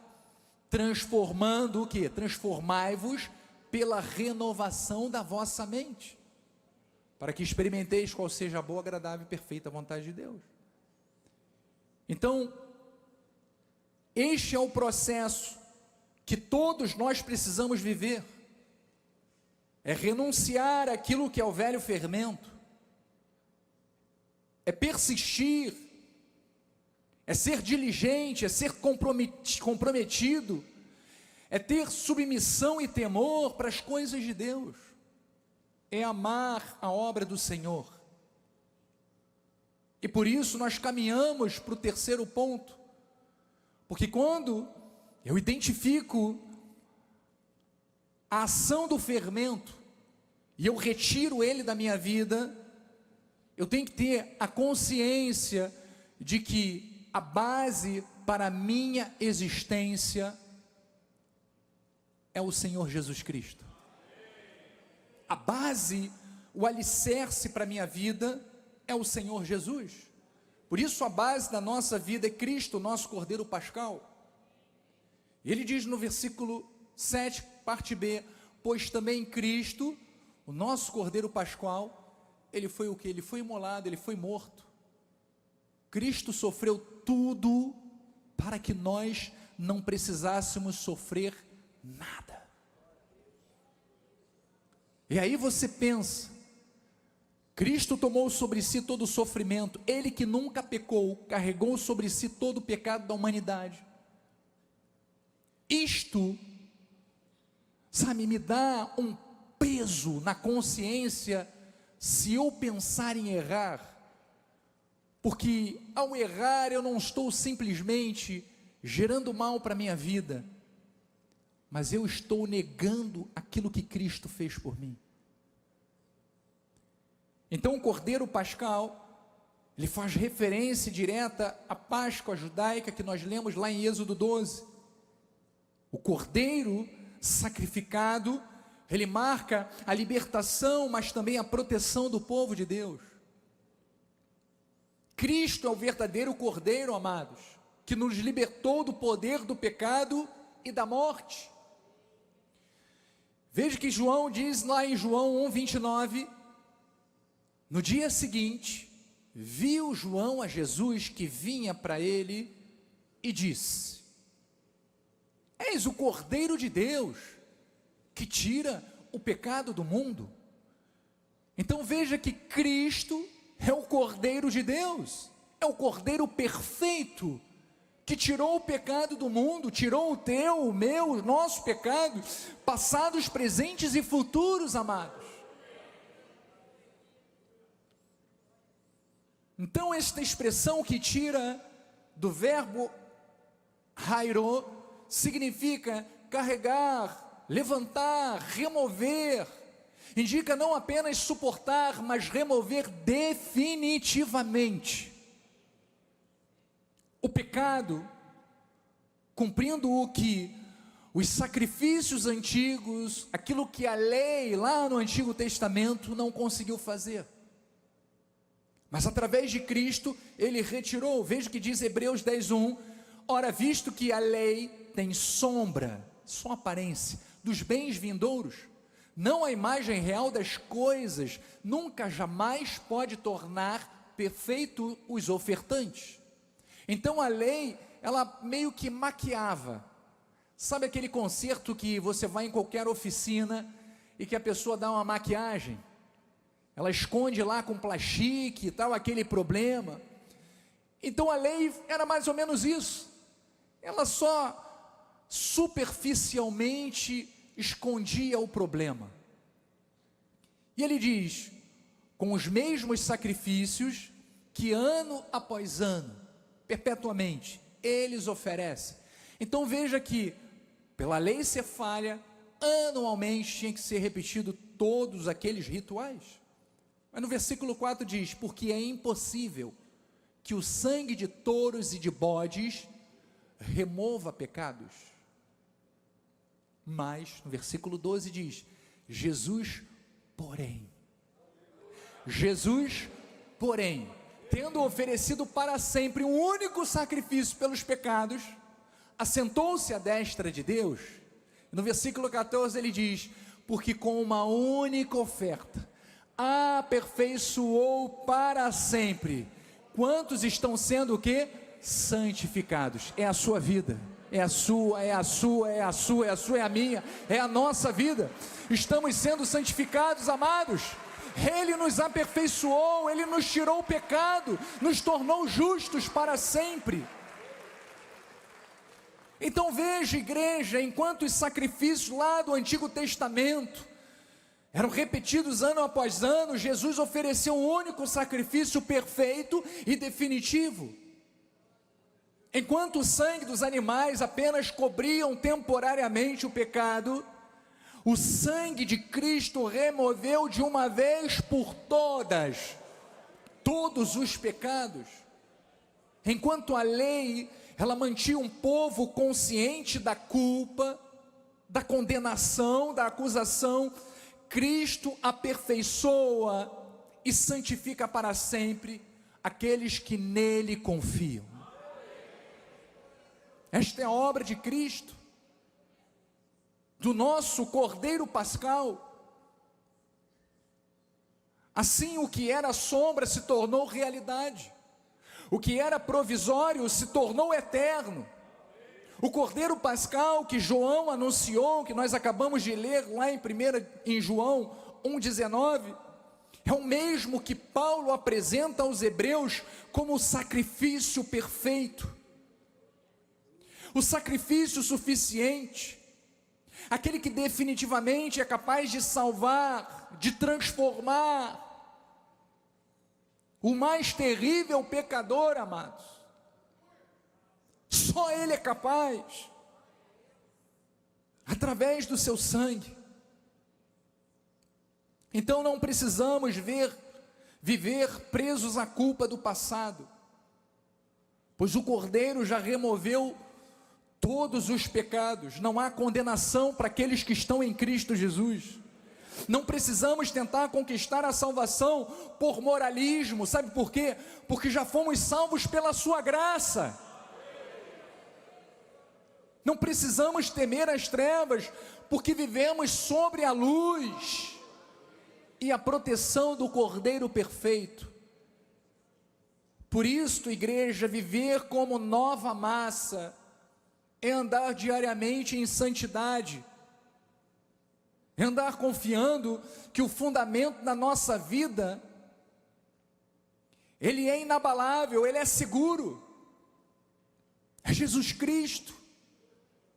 Transformando o quê? Transformai-vos pela renovação da vossa mente, para que experimenteis qual seja a boa, agradável e perfeita vontade de Deus. Então, este é o processo que todos nós precisamos viver, é renunciar àquilo que é o velho fermento, é persistir, é ser diligente, é ser comprometido, é ter submissão e temor para as coisas de Deus, é amar a obra do Senhor. E por isso nós caminhamos para o terceiro ponto, porque quando eu identifico a ação do fermento e eu retiro ele da minha vida, eu tenho que ter a consciência de que a base para a minha existência é o Senhor Jesus Cristo. A base, o alicerce para a minha vida é o Senhor Jesus. Por isso a base da nossa vida é Cristo, nosso Cordeiro Pascal. Ele diz no versículo 7, parte B, pois também Cristo, o nosso Cordeiro Pascal, ele foi o que? Ele foi imolado, ele foi morto. Cristo sofreu tudo para que nós não precisássemos sofrer nada. E aí você pensa, Cristo tomou sobre si todo o sofrimento, ele que nunca pecou, carregou sobre si todo o pecado da humanidade. Isto, sabe, me dá um peso na consciência se eu pensar em errar, porque ao errar eu não estou simplesmente gerando mal para a minha vida, mas eu estou negando aquilo que Cristo fez por mim. Então o Cordeiro Pascal, ele faz referência direta à Páscoa judaica que nós lemos lá em Êxodo 12, o Cordeiro sacrificado, ele marca a libertação, mas também a proteção do povo de Deus. Cristo é o verdadeiro Cordeiro, amados, que nos libertou do poder do pecado e da morte. Veja que João diz lá em João 1:29, no dia seguinte, viu João a Jesus que vinha para ele e disse: eis o Cordeiro de Deus, que tira o pecado do mundo. Então veja que Cristo é o Cordeiro de Deus, é o Cordeiro perfeito, que tirou o pecado do mundo, tirou o teu, o meu, o nosso pecado, passados, presentes e futuros, amados. Então esta expressão que tira do verbo hairo, significa carregar, levantar, remover, indica não apenas suportar, mas remover definitivamente. O pecado, cumprindo o que os sacrifícios antigos, aquilo que a lei lá no Antigo Testamento não conseguiu fazer. Mas através de Cristo, ele retirou. Veja o que diz Hebreus 10:1, ora, visto que a lei tem sombra, só aparência, dos bens vindouros, não a imagem real das coisas, nunca jamais pode tornar perfeito os ofertantes. Então a lei, ela meio que maquiava. Sabe aquele concerto que você vai em qualquer oficina e que a pessoa dá uma maquiagem? Ela esconde lá com plastique e tal, aquele problema. Então a lei era mais ou menos isso. Ela só superficialmente escondia o problema. E ele diz, com os mesmos sacrifícios que ano após ano, perpetuamente, eles oferecem. Então veja que, pela lei ser falha, anualmente tinha que ser repetido todos aqueles rituais. Mas no versículo 4 diz, porque é impossível que o sangue de touros e de bodes remova pecados. Mas, no versículo 12 diz, Jesus, porém, tendo oferecido para sempre um único sacrifício pelos pecados, assentou-se à destra de Deus. No versículo 14 ele diz, porque com uma única oferta, aperfeiçoou para sempre, quantos estão sendo o quê? Santificados. É a sua vida, é a sua, é a sua, é a sua, é a sua, é a minha, é a nossa vida. Estamos sendo santificados, amados. Ele nos aperfeiçoou, Ele nos tirou o pecado, nos tornou justos para sempre. Então veja, igreja, enquanto os sacrifícios lá do Antigo Testamento eram repetidos ano após ano, Jesus ofereceu um único sacrifício perfeito e definitivo. Enquanto o sangue dos animais apenas cobriam temporariamente o pecado, o sangue de Cristo removeu de uma vez por todas todos os pecados. Enquanto a lei, ela mantinha um povo consciente da culpa, da condenação, da acusação, Cristo aperfeiçoa e santifica para sempre aqueles que nele confiam. Esta é a obra de Cristo, do nosso Cordeiro Pascal. Assim, o que era sombra se tornou realidade, o que era provisório se tornou eterno. O Cordeiro Pascal que João anunciou, que nós acabamos de ler lá em João 1,19, é o mesmo que Paulo apresenta aos Hebreus como o sacrifício perfeito, o sacrifício suficiente, aquele que definitivamente é capaz de salvar, de transformar o mais terrível pecador, amados. Só Ele é capaz, através do seu sangue. Então não precisamos viver presos à culpa do passado, pois o Cordeiro já removeu todos os pecados. Não há condenação para aqueles que estão em Cristo Jesus. Não precisamos tentar conquistar a salvação por moralismo. Sabe por quê? Porque já fomos salvos pela sua graça. Não precisamos temer as trevas, porque vivemos sobre a luz e a proteção do Cordeiro perfeito. Por isso, igreja, viver como nova massa é andar diariamente em santidade, é andar confiando que o fundamento da nossa vida, ele é inabalável, ele é seguro, é Jesus Cristo,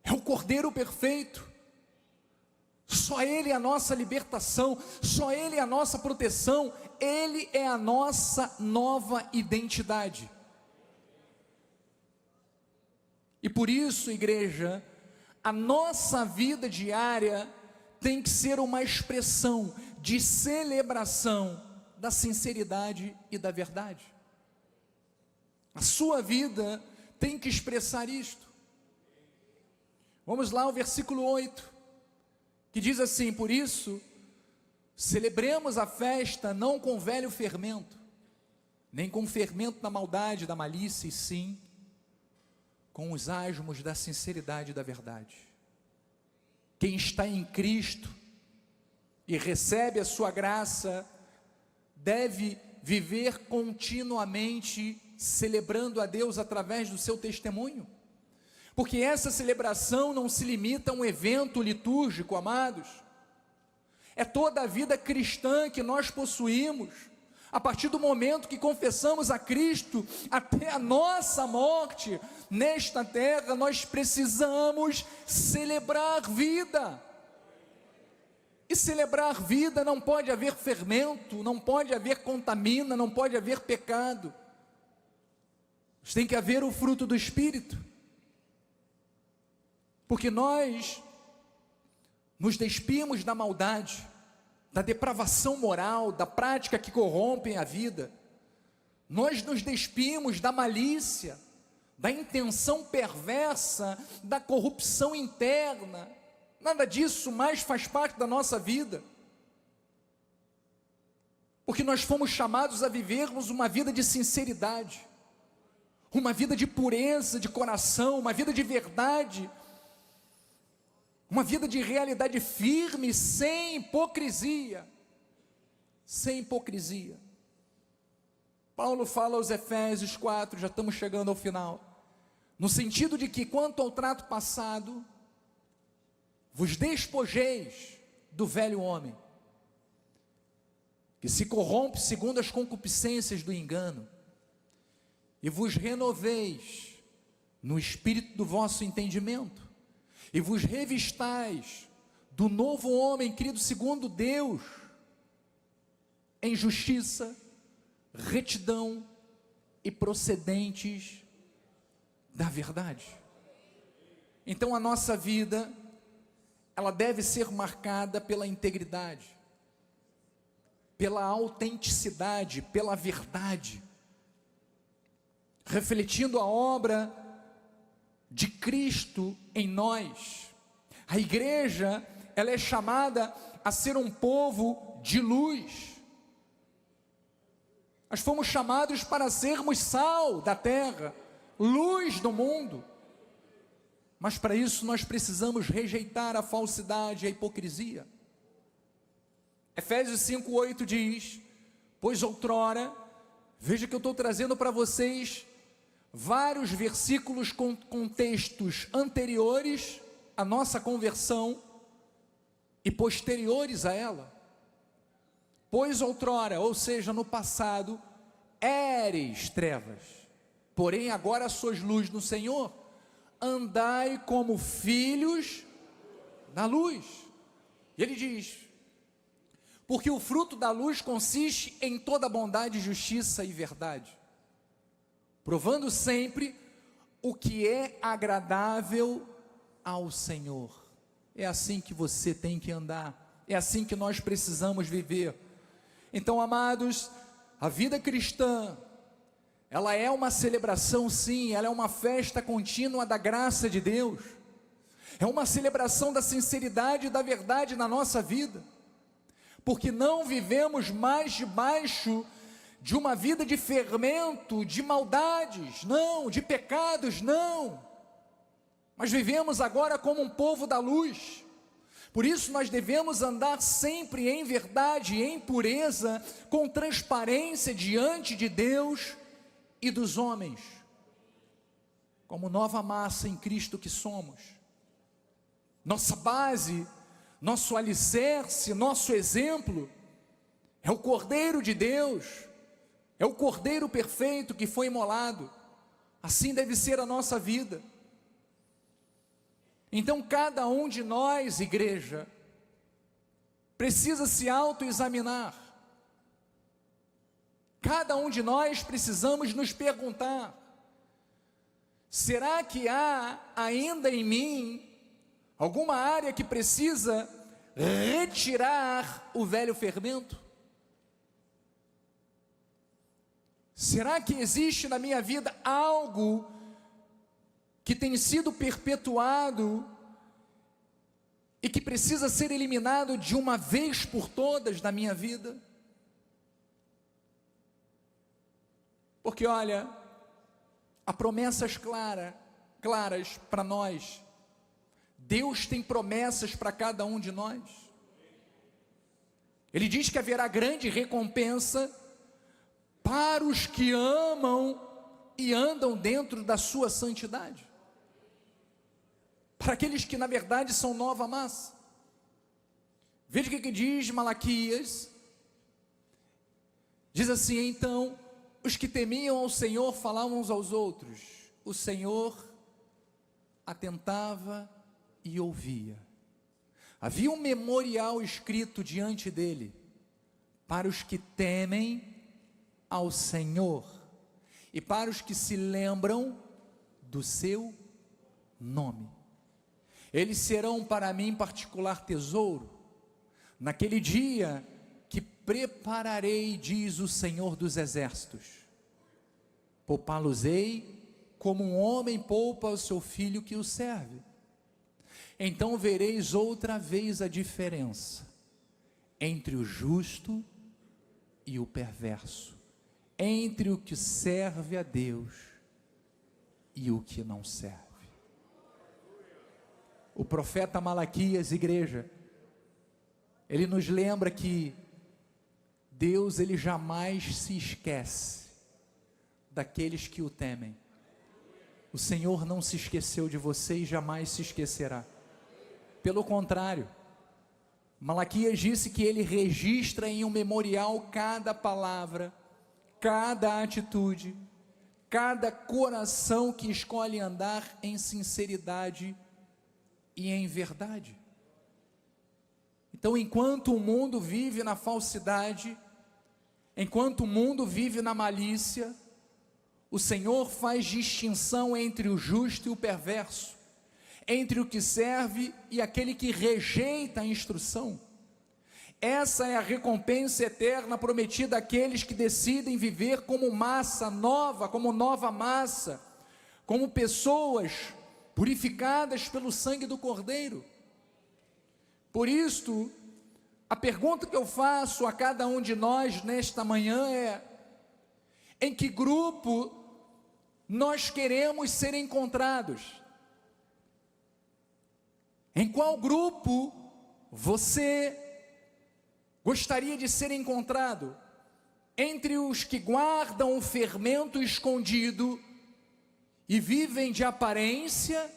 é o Cordeiro perfeito. Só Ele é a nossa libertação, só Ele é a nossa proteção, Ele é a nossa nova identidade. E por isso, igreja, a nossa vida diária tem que ser uma expressão de celebração da sinceridade e da verdade. A sua vida tem que expressar isto. Vamos lá ao versículo 8, que diz assim: por isso, celebremos a festa não com velho fermento, nem com fermento da maldade, da malícia, e sim com os asmos da sinceridade e da verdade. Quem está em Cristo e recebe a sua graça, deve viver continuamente celebrando a Deus através do seu testemunho, porque essa celebração não se limita a um evento litúrgico, amados, é toda a vida cristã que nós possuímos. A partir do momento que confessamos a Cristo, até a nossa morte nesta terra, nós precisamos celebrar vida. E celebrar vida não pode haver fermento, não pode haver contamina, não pode haver pecado. Mas tem que haver o fruto do Espírito. Porque nós nos despimos da maldade, da depravação moral, da prática que corrompem a vida. Nós nos despimos da malícia, da intenção perversa, da corrupção interna. Nada disso mais faz parte da nossa vida. Porque nós fomos chamados a vivermos uma vida de sinceridade, uma vida de pureza de coração, uma vida de verdade, uma vida de realidade firme, sem hipocrisia. Sem hipocrisia. Paulo fala aos Efésios 4, já estamos chegando ao final, no sentido de que, quanto ao trato passado, vos despojeis do velho homem, que se corrompe segundo as concupiscências do engano, e vos renoveis no espírito do vosso entendimento, e vos revistais do novo homem, criado segundo Deus, em justiça, retidão e procedentes da verdade. Então a nossa vida, ela deve ser marcada pela integridade, pela autenticidade, pela verdade, refletindo a obra de Cristo em nós. A igreja, ela é chamada a ser um povo de luz. Nós fomos chamados para sermos sal da terra, luz do mundo. Mas para isso nós precisamos rejeitar a falsidade e a hipocrisia. Efésios 5:8 diz: pois outrora, veja que eu estou trazendo para vocês vários versículos com contextos anteriores à nossa conversão e posteriores a ela. Pois outrora, ou seja, no passado, éreis trevas, porém agora sois luz no Senhor. Andai como filhos da luz. E ele diz: porque o fruto da luz consiste em toda bondade, justiça e verdade, provando sempre o que é agradável ao Senhor. É assim que você tem que andar, é assim que nós precisamos viver. Então, amados, a vida cristã, ela é uma celebração, sim, ela é uma festa contínua da graça de Deus, é uma celebração da sinceridade e da verdade na nossa vida, porque não vivemos mais debaixo de uma vida de fermento, de maldades, não, de pecados, não, mas vivemos agora como um povo da luz. Por isso nós devemos andar sempre em verdade e em pureza, com transparência diante de Deus e dos homens, como nova massa em Cristo que somos. Nossa base, nosso alicerce, nosso exemplo é o Cordeiro de Deus, é o Cordeiro perfeito que foi imolado. Assim deve ser a nossa vida. Então cada um de nós, igreja, precisa se autoexaminar. Cada um de nós precisamos nos perguntar: será que há ainda em mim alguma área que precisa retirar o velho fermento? Será que existe na minha vida algo que tem sido perpetuado e que precisa ser eliminado de uma vez por todas da minha vida? Porque olha, há promessas claras para nós. Deus tem promessas para cada um de nós. Ele diz que haverá grande recompensa para os que amam e andam dentro da sua santidade, para aqueles que na verdade são nova massa. Veja o que diz Malaquias. Diz assim: então os que temiam ao Senhor falavam uns aos outros, o Senhor atentava e ouvia. Havia um memorial escrito diante dele para os que temem ao Senhor e para os que se lembram do seu nome. Eles serão para mim particular tesouro naquele dia que prepararei, diz o Senhor dos exércitos. Poupá-los-ei como um homem poupa o seu filho que o serve. Então vereis outra vez a diferença entre o justo e o perverso, entre o que serve a Deus e o que não serve. O profeta Malaquias, igreja, ele nos lembra que Deus, ele jamais se esquece daqueles que o temem. O Senhor não se esqueceu de você e jamais se esquecerá. Pelo contrário, Malaquias disse que ele registra em um memorial cada palavra, cada atitude, cada coração que escolhe andar em sinceridade e em verdade. Então, enquanto o mundo vive na falsidade, enquanto o mundo vive na malícia, o Senhor faz distinção entre o justo e o perverso, entre o que serve e aquele que rejeita a instrução. Essa é a recompensa eterna prometida àqueles que decidem viver como massa nova, como nova massa, como pessoas purificadas pelo sangue do Cordeiro. Por isto, a pergunta que eu faço a cada um de nós nesta manhã é: em que grupo nós queremos ser encontrados? Em qual grupo você gostaria de ser encontrado? Entre os que guardam o fermento escondido e vivem de aparência,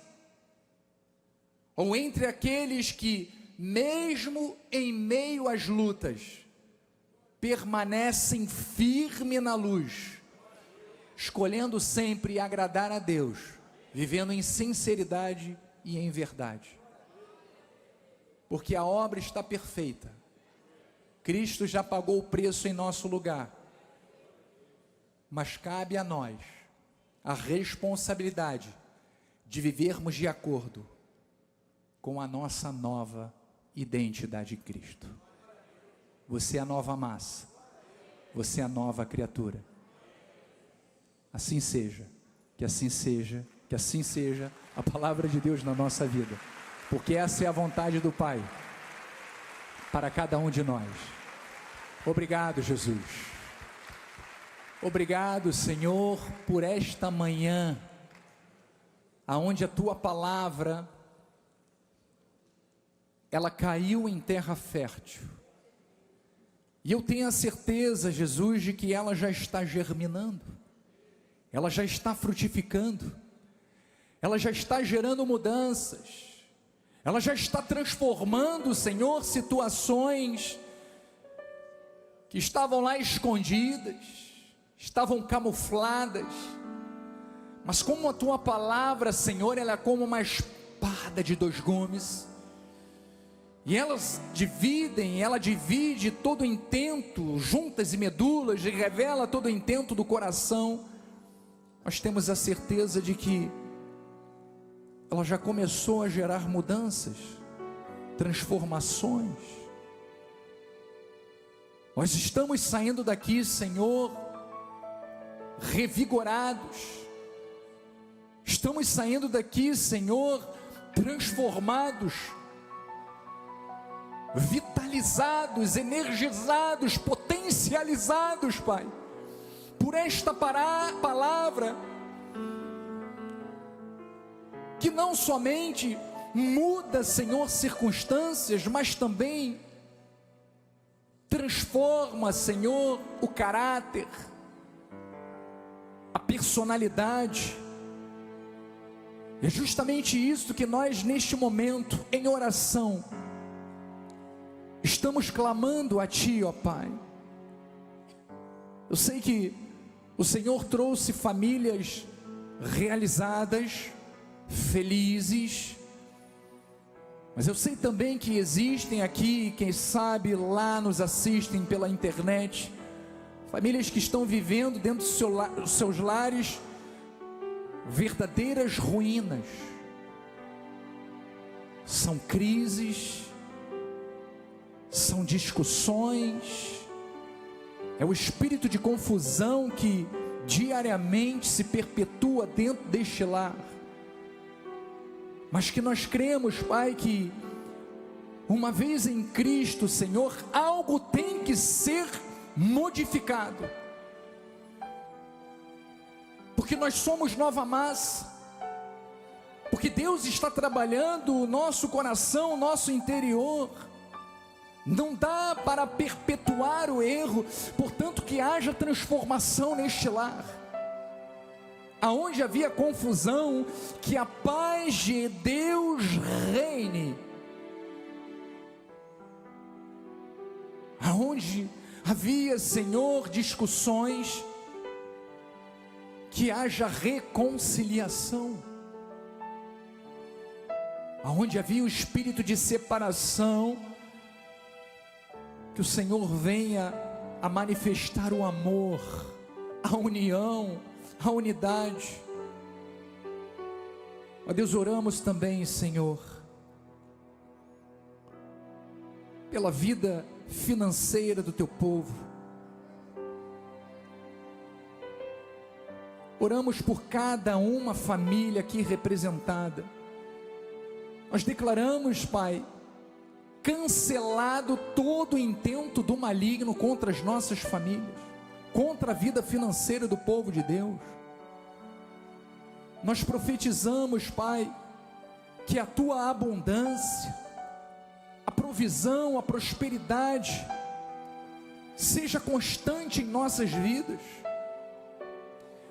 ou entre aqueles que, mesmo em meio às lutas, permanecem firmes na luz, escolhendo sempre agradar a Deus, vivendo em sinceridade e em verdade? Porque a obra está perfeita, Cristo já pagou o preço em nosso lugar, mas cabe a nós a responsabilidade de vivermos de acordo com a nossa nova identidade em Cristo. Você é a nova massa, você é a nova criatura. Assim seja, que assim seja, que assim seja a palavra de Deus na nossa vida, porque essa é a vontade do Pai para cada um de nós. Obrigado, Jesus. Obrigado, Senhor, por esta manhã, aonde a Tua palavra, ela caiu em terra fértil, e eu tenho a certeza, Jesus, de que ela já está germinando, ela já está frutificando, ela já está gerando mudanças, ela já está transformando, Senhor, situações que estavam lá escondidas, estavam camufladas, mas como a Tua palavra, Senhor, ela é como uma espada de dois gumes, e ela divide todo o intento, juntas e medulas, e revela todo o intento do coração. Nós temos a certeza de que ela já começou a gerar mudanças, transformações. Nós estamos saindo daqui, Senhor, revigorados, estamos saindo daqui, Senhor, transformados, vitalizados, energizados, potencializados, Pai, por esta palavra, que não somente muda, Senhor, circunstâncias, mas também transforma, Senhor, o caráter, a personalidade. É justamente isso que nós, neste momento, em oração, estamos clamando a Ti, ó Pai. Eu sei que o Senhor trouxe famílias realizadas, felizes, mas eu sei também que existem aqui, quem sabe lá nos assistem pela internet, famílias que estão vivendo dentro dos seus lares verdadeiras ruínas. São crises, são discussões, é o espírito de confusão que diariamente se perpetua dentro deste lar, mas que nós cremos, Pai, que uma vez em Cristo, Senhor, algo tem que ser modificado, porque nós somos nova massa, porque Deus está trabalhando o nosso coração, o nosso interior. Não dá para perpetuar o erro, portanto que haja transformação neste lar. Aonde havia confusão, que a paz de Deus reine. Aonde havia, Senhor, discussões, que haja reconciliação. Aonde havia o espírito de separação, que o Senhor venha a manifestar o amor, a união, a unidade. Ó Deus, oramos também, Senhor, pela vida financeira do teu povo. Oramos por cada uma família aqui representada. Nós declaramos, Pai, cancelado todo o intento do maligno contra as nossas famílias, contra a vida financeira do povo de Deus. Nós profetizamos, Pai, que a tua abundância, a provisão, a prosperidade seja constante em nossas vidas.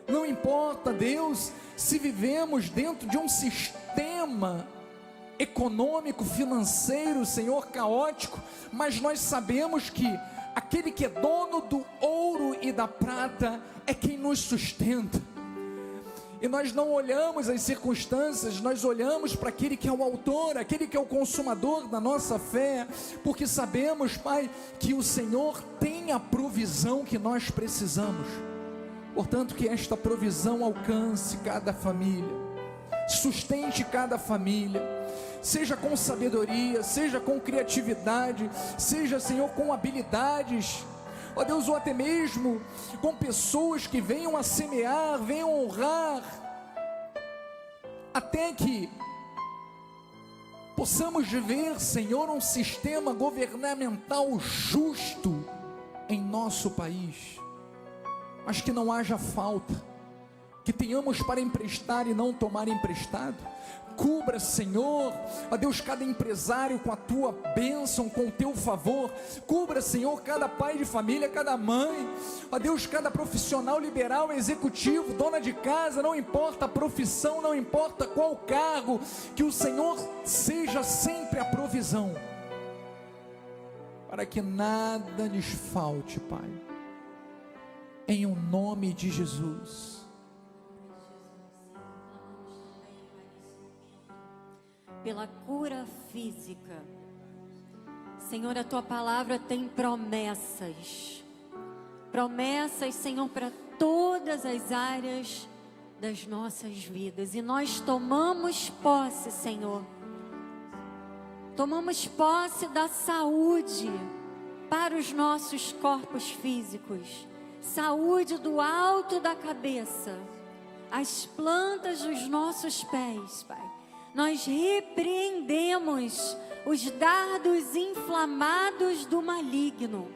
Não importa, Deus, se vivemos dentro de um sistema econômico, financeiro, Senhor, caótico, mas nós sabemos que aquele que é dono do ouro e da prata é quem nos sustenta. E nós não olhamos as circunstâncias, nós olhamos para aquele que é o autor, aquele que é o consumador da nossa fé, porque sabemos, Pai, que o Senhor tem a provisão que nós precisamos. Portanto, que esta provisão alcance cada família, sustente cada família, seja com sabedoria, seja com criatividade, seja, Senhor, com habilidades, ó Deus, ou até mesmo com pessoas que venham a semear, venham a honrar, até que possamos ver, Senhor, um sistema governamental justo em nosso país, mas que não haja falta, que tenhamos para emprestar e não tomar emprestado. Cubra, Senhor, ó Deus, cada empresário com a tua bênção, com o teu favor. Cubra, Senhor, cada pai de família, cada mãe, ó Deus, cada profissional liberal, executivo, dona de casa, não importa a profissão, não importa qual cargo, que o Senhor seja sempre a provisão, para que nada lhes falte, Pai, em o nome de Jesus. Pela cura física, Senhor, a tua palavra tem promessas, Senhor, para todas as áreas das nossas vidas, e nós tomamos posse, Senhor, tomamos posse da saúde para os nossos corpos físicos, saúde do alto da cabeça, as plantas dos nossos pés, Pai. Nós repreendemos os dardos inflamados do maligno.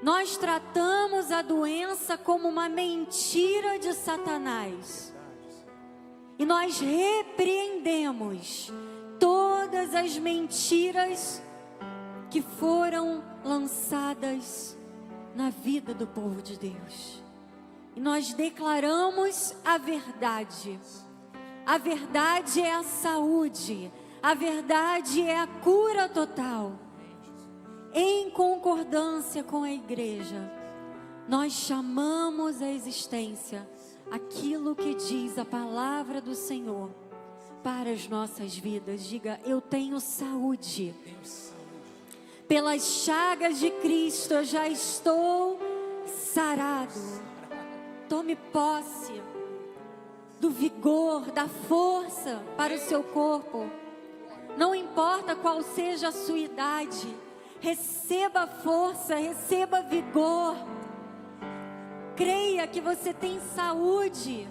Nós tratamos a doença como uma mentira de Satanás. E nós repreendemos todas as mentiras que foram lançadas na vida do povo de Deus. E nós declaramos a verdade. A verdade é a saúde, a verdade é a cura total. Em concordância com a igreja, nós chamamos à existência aquilo que diz a palavra do Senhor para as nossas vidas. Diga: eu tenho saúde. Pelas chagas de Cristo eu já estou sarado. Tome posse do vigor, da força para o seu corpo. Não importa qual seja a sua idade, receba força, receba vigor. Creia que você tem saúde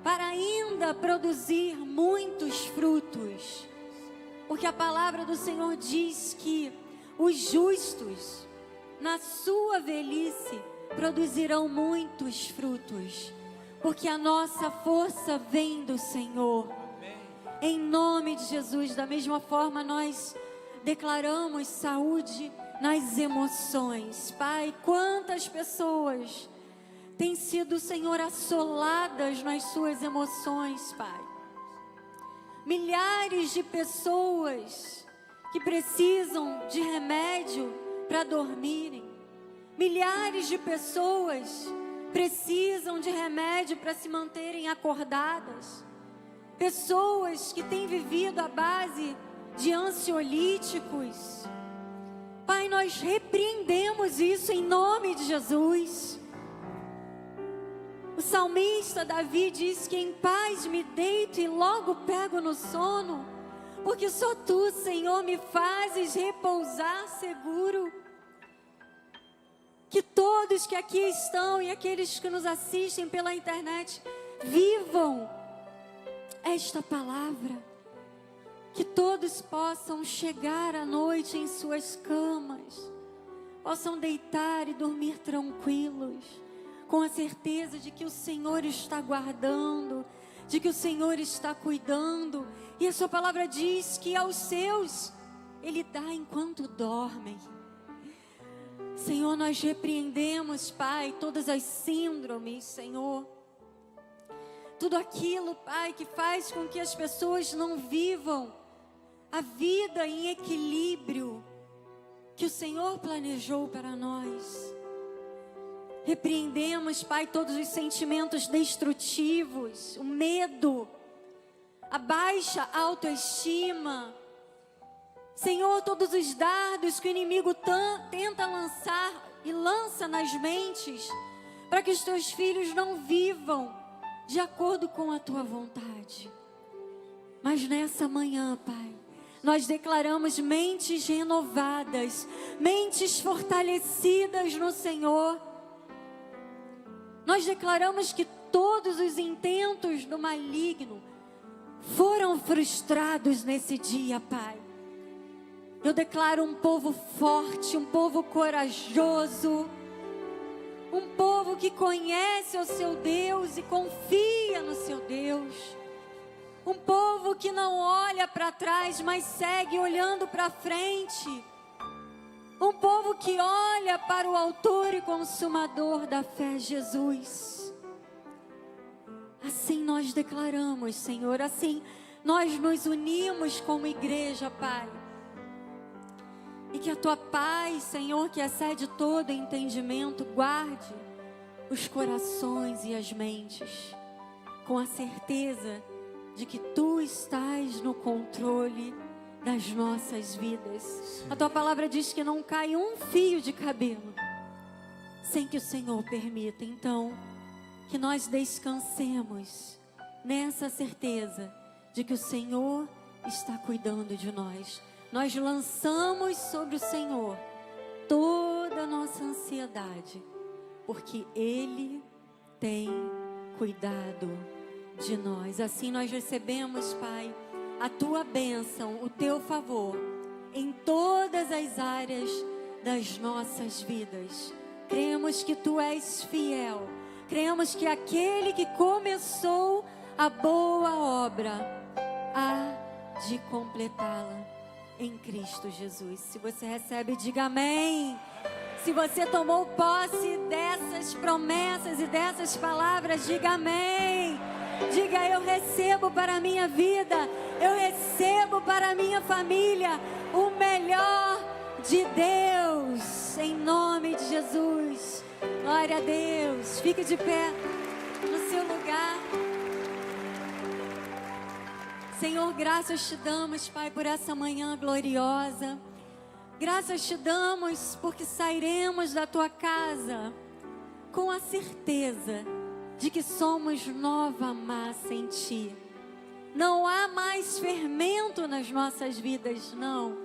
para ainda produzir muitos frutos. Porque a palavra do Senhor diz que os justos, na sua velhice, produzirão muitos frutos. Porque a nossa força vem do Senhor. Em nome de Jesus, da mesma forma nós declaramos saúde nas emoções. Pai, quantas pessoas têm sido, Senhor, assoladas nas suas emoções, Pai. Milhares de pessoas que precisam de remédio para dormirem. Milhares de pessoas precisam de remédio para se manterem acordadas. Pessoas que têm vivido à base de ansiolíticos. Pai, nós repreendemos isso em nome de Jesus. O salmista Davi diz que em paz me deito e logo pego no sono, porque só Tu, Senhor, me fazes repousar seguro. Que todos que aqui estão e aqueles que nos assistem pela internet vivam esta palavra. Que todos possam chegar à noite em suas camas, possam deitar e dormir tranquilos, com a certeza de que o Senhor está guardando, de que o Senhor está cuidando. E a sua palavra diz que aos seus Ele dá enquanto dormem. Senhor, nós repreendemos, Pai, todas as síndromes, Senhor. Tudo aquilo, Pai, que faz com que as pessoas não vivam a vida em equilíbrio que o Senhor planejou para nós. Repreendemos, Pai, todos os sentimentos destrutivos, o medo, a baixa autoestima. Senhor, todos os dardos que o inimigo tenta lançar e lança nas mentes, para que os Teus filhos não vivam de acordo com a Tua vontade. Mas nessa manhã, Pai, nós declaramos mentes renovadas, mentes fortalecidas no Senhor. Nós declaramos que todos os intentos do maligno foram frustrados nesse dia, Pai. Eu declaro um povo forte, um povo corajoso, um povo que conhece o seu Deus e confia no seu Deus. Um povo que não olha para trás, mas segue olhando para frente. Um povo que olha para o autor e consumador da fé, Jesus. Assim nós declaramos, Senhor, assim nós nos unimos como igreja, Pai. E que a Tua paz, Senhor, que excede todo entendimento, guarde os corações e as mentes, com a certeza de que Tu estás no controle das nossas vidas. Sim. A Tua palavra diz que não cai um fio de cabelo sem que o Senhor permita. Então, que nós descansemos nessa certeza de que o Senhor está cuidando de nós. Nós lançamos sobre o Senhor toda a nossa ansiedade, porque Ele tem cuidado de nós. Assim nós recebemos, Pai, a Tua bênção, o Teu favor em todas as áreas das nossas vidas. Cremos que Tu és fiel. Cremos que aquele que começou a boa obra há de completá-la em Cristo Jesus. Se você recebe, diga amém. Se você tomou posse dessas promessas e dessas palavras, diga amém. Diga: eu recebo para a minha vida, eu recebo para a minha família o melhor de Deus, em nome de Jesus. Glória a Deus. Fique de pé no seu lugar. Senhor, graças Te damos, Pai, por essa manhã gloriosa. Graças Te damos porque sairemos da Tua casa com a certeza de que somos nova massa em Ti. Não há mais fermento nas nossas vidas, não.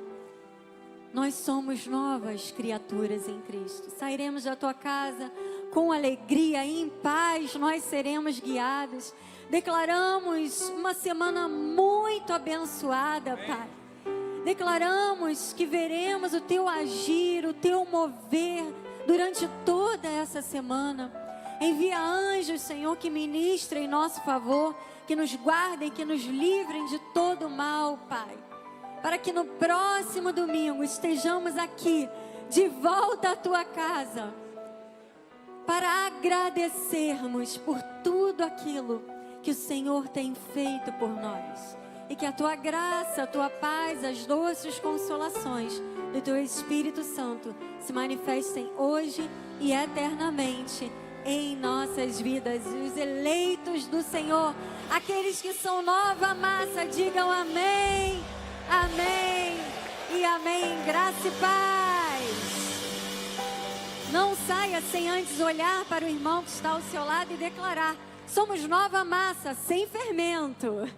nós somos novas criaturas em Cristo. Sairemos da tua casa com alegria e em paz nós seremos guiados. Declaramos uma semana muito abençoada, Pai. Declaramos que veremos o teu agir, o teu mover durante toda essa semana. Envia anjos, Senhor, que ministrem em nosso favor, que nos guardem, que nos livrem de todo mal, Pai. Para que no próximo domingo estejamos aqui, de volta à tua casa, para agradecermos por tudo aquilo que o Senhor tem feito por nós. E que a tua graça, a tua paz, as doces consolações do teu Espírito Santo se manifestem hoje e eternamente em nossas vidas. E os eleitos do Senhor, aqueles que são nova massa, digam amém, amém e amém. Graça e paz. Não saia sem antes olhar para o irmão que está ao seu lado e declarar: somos nova massa, sem fermento.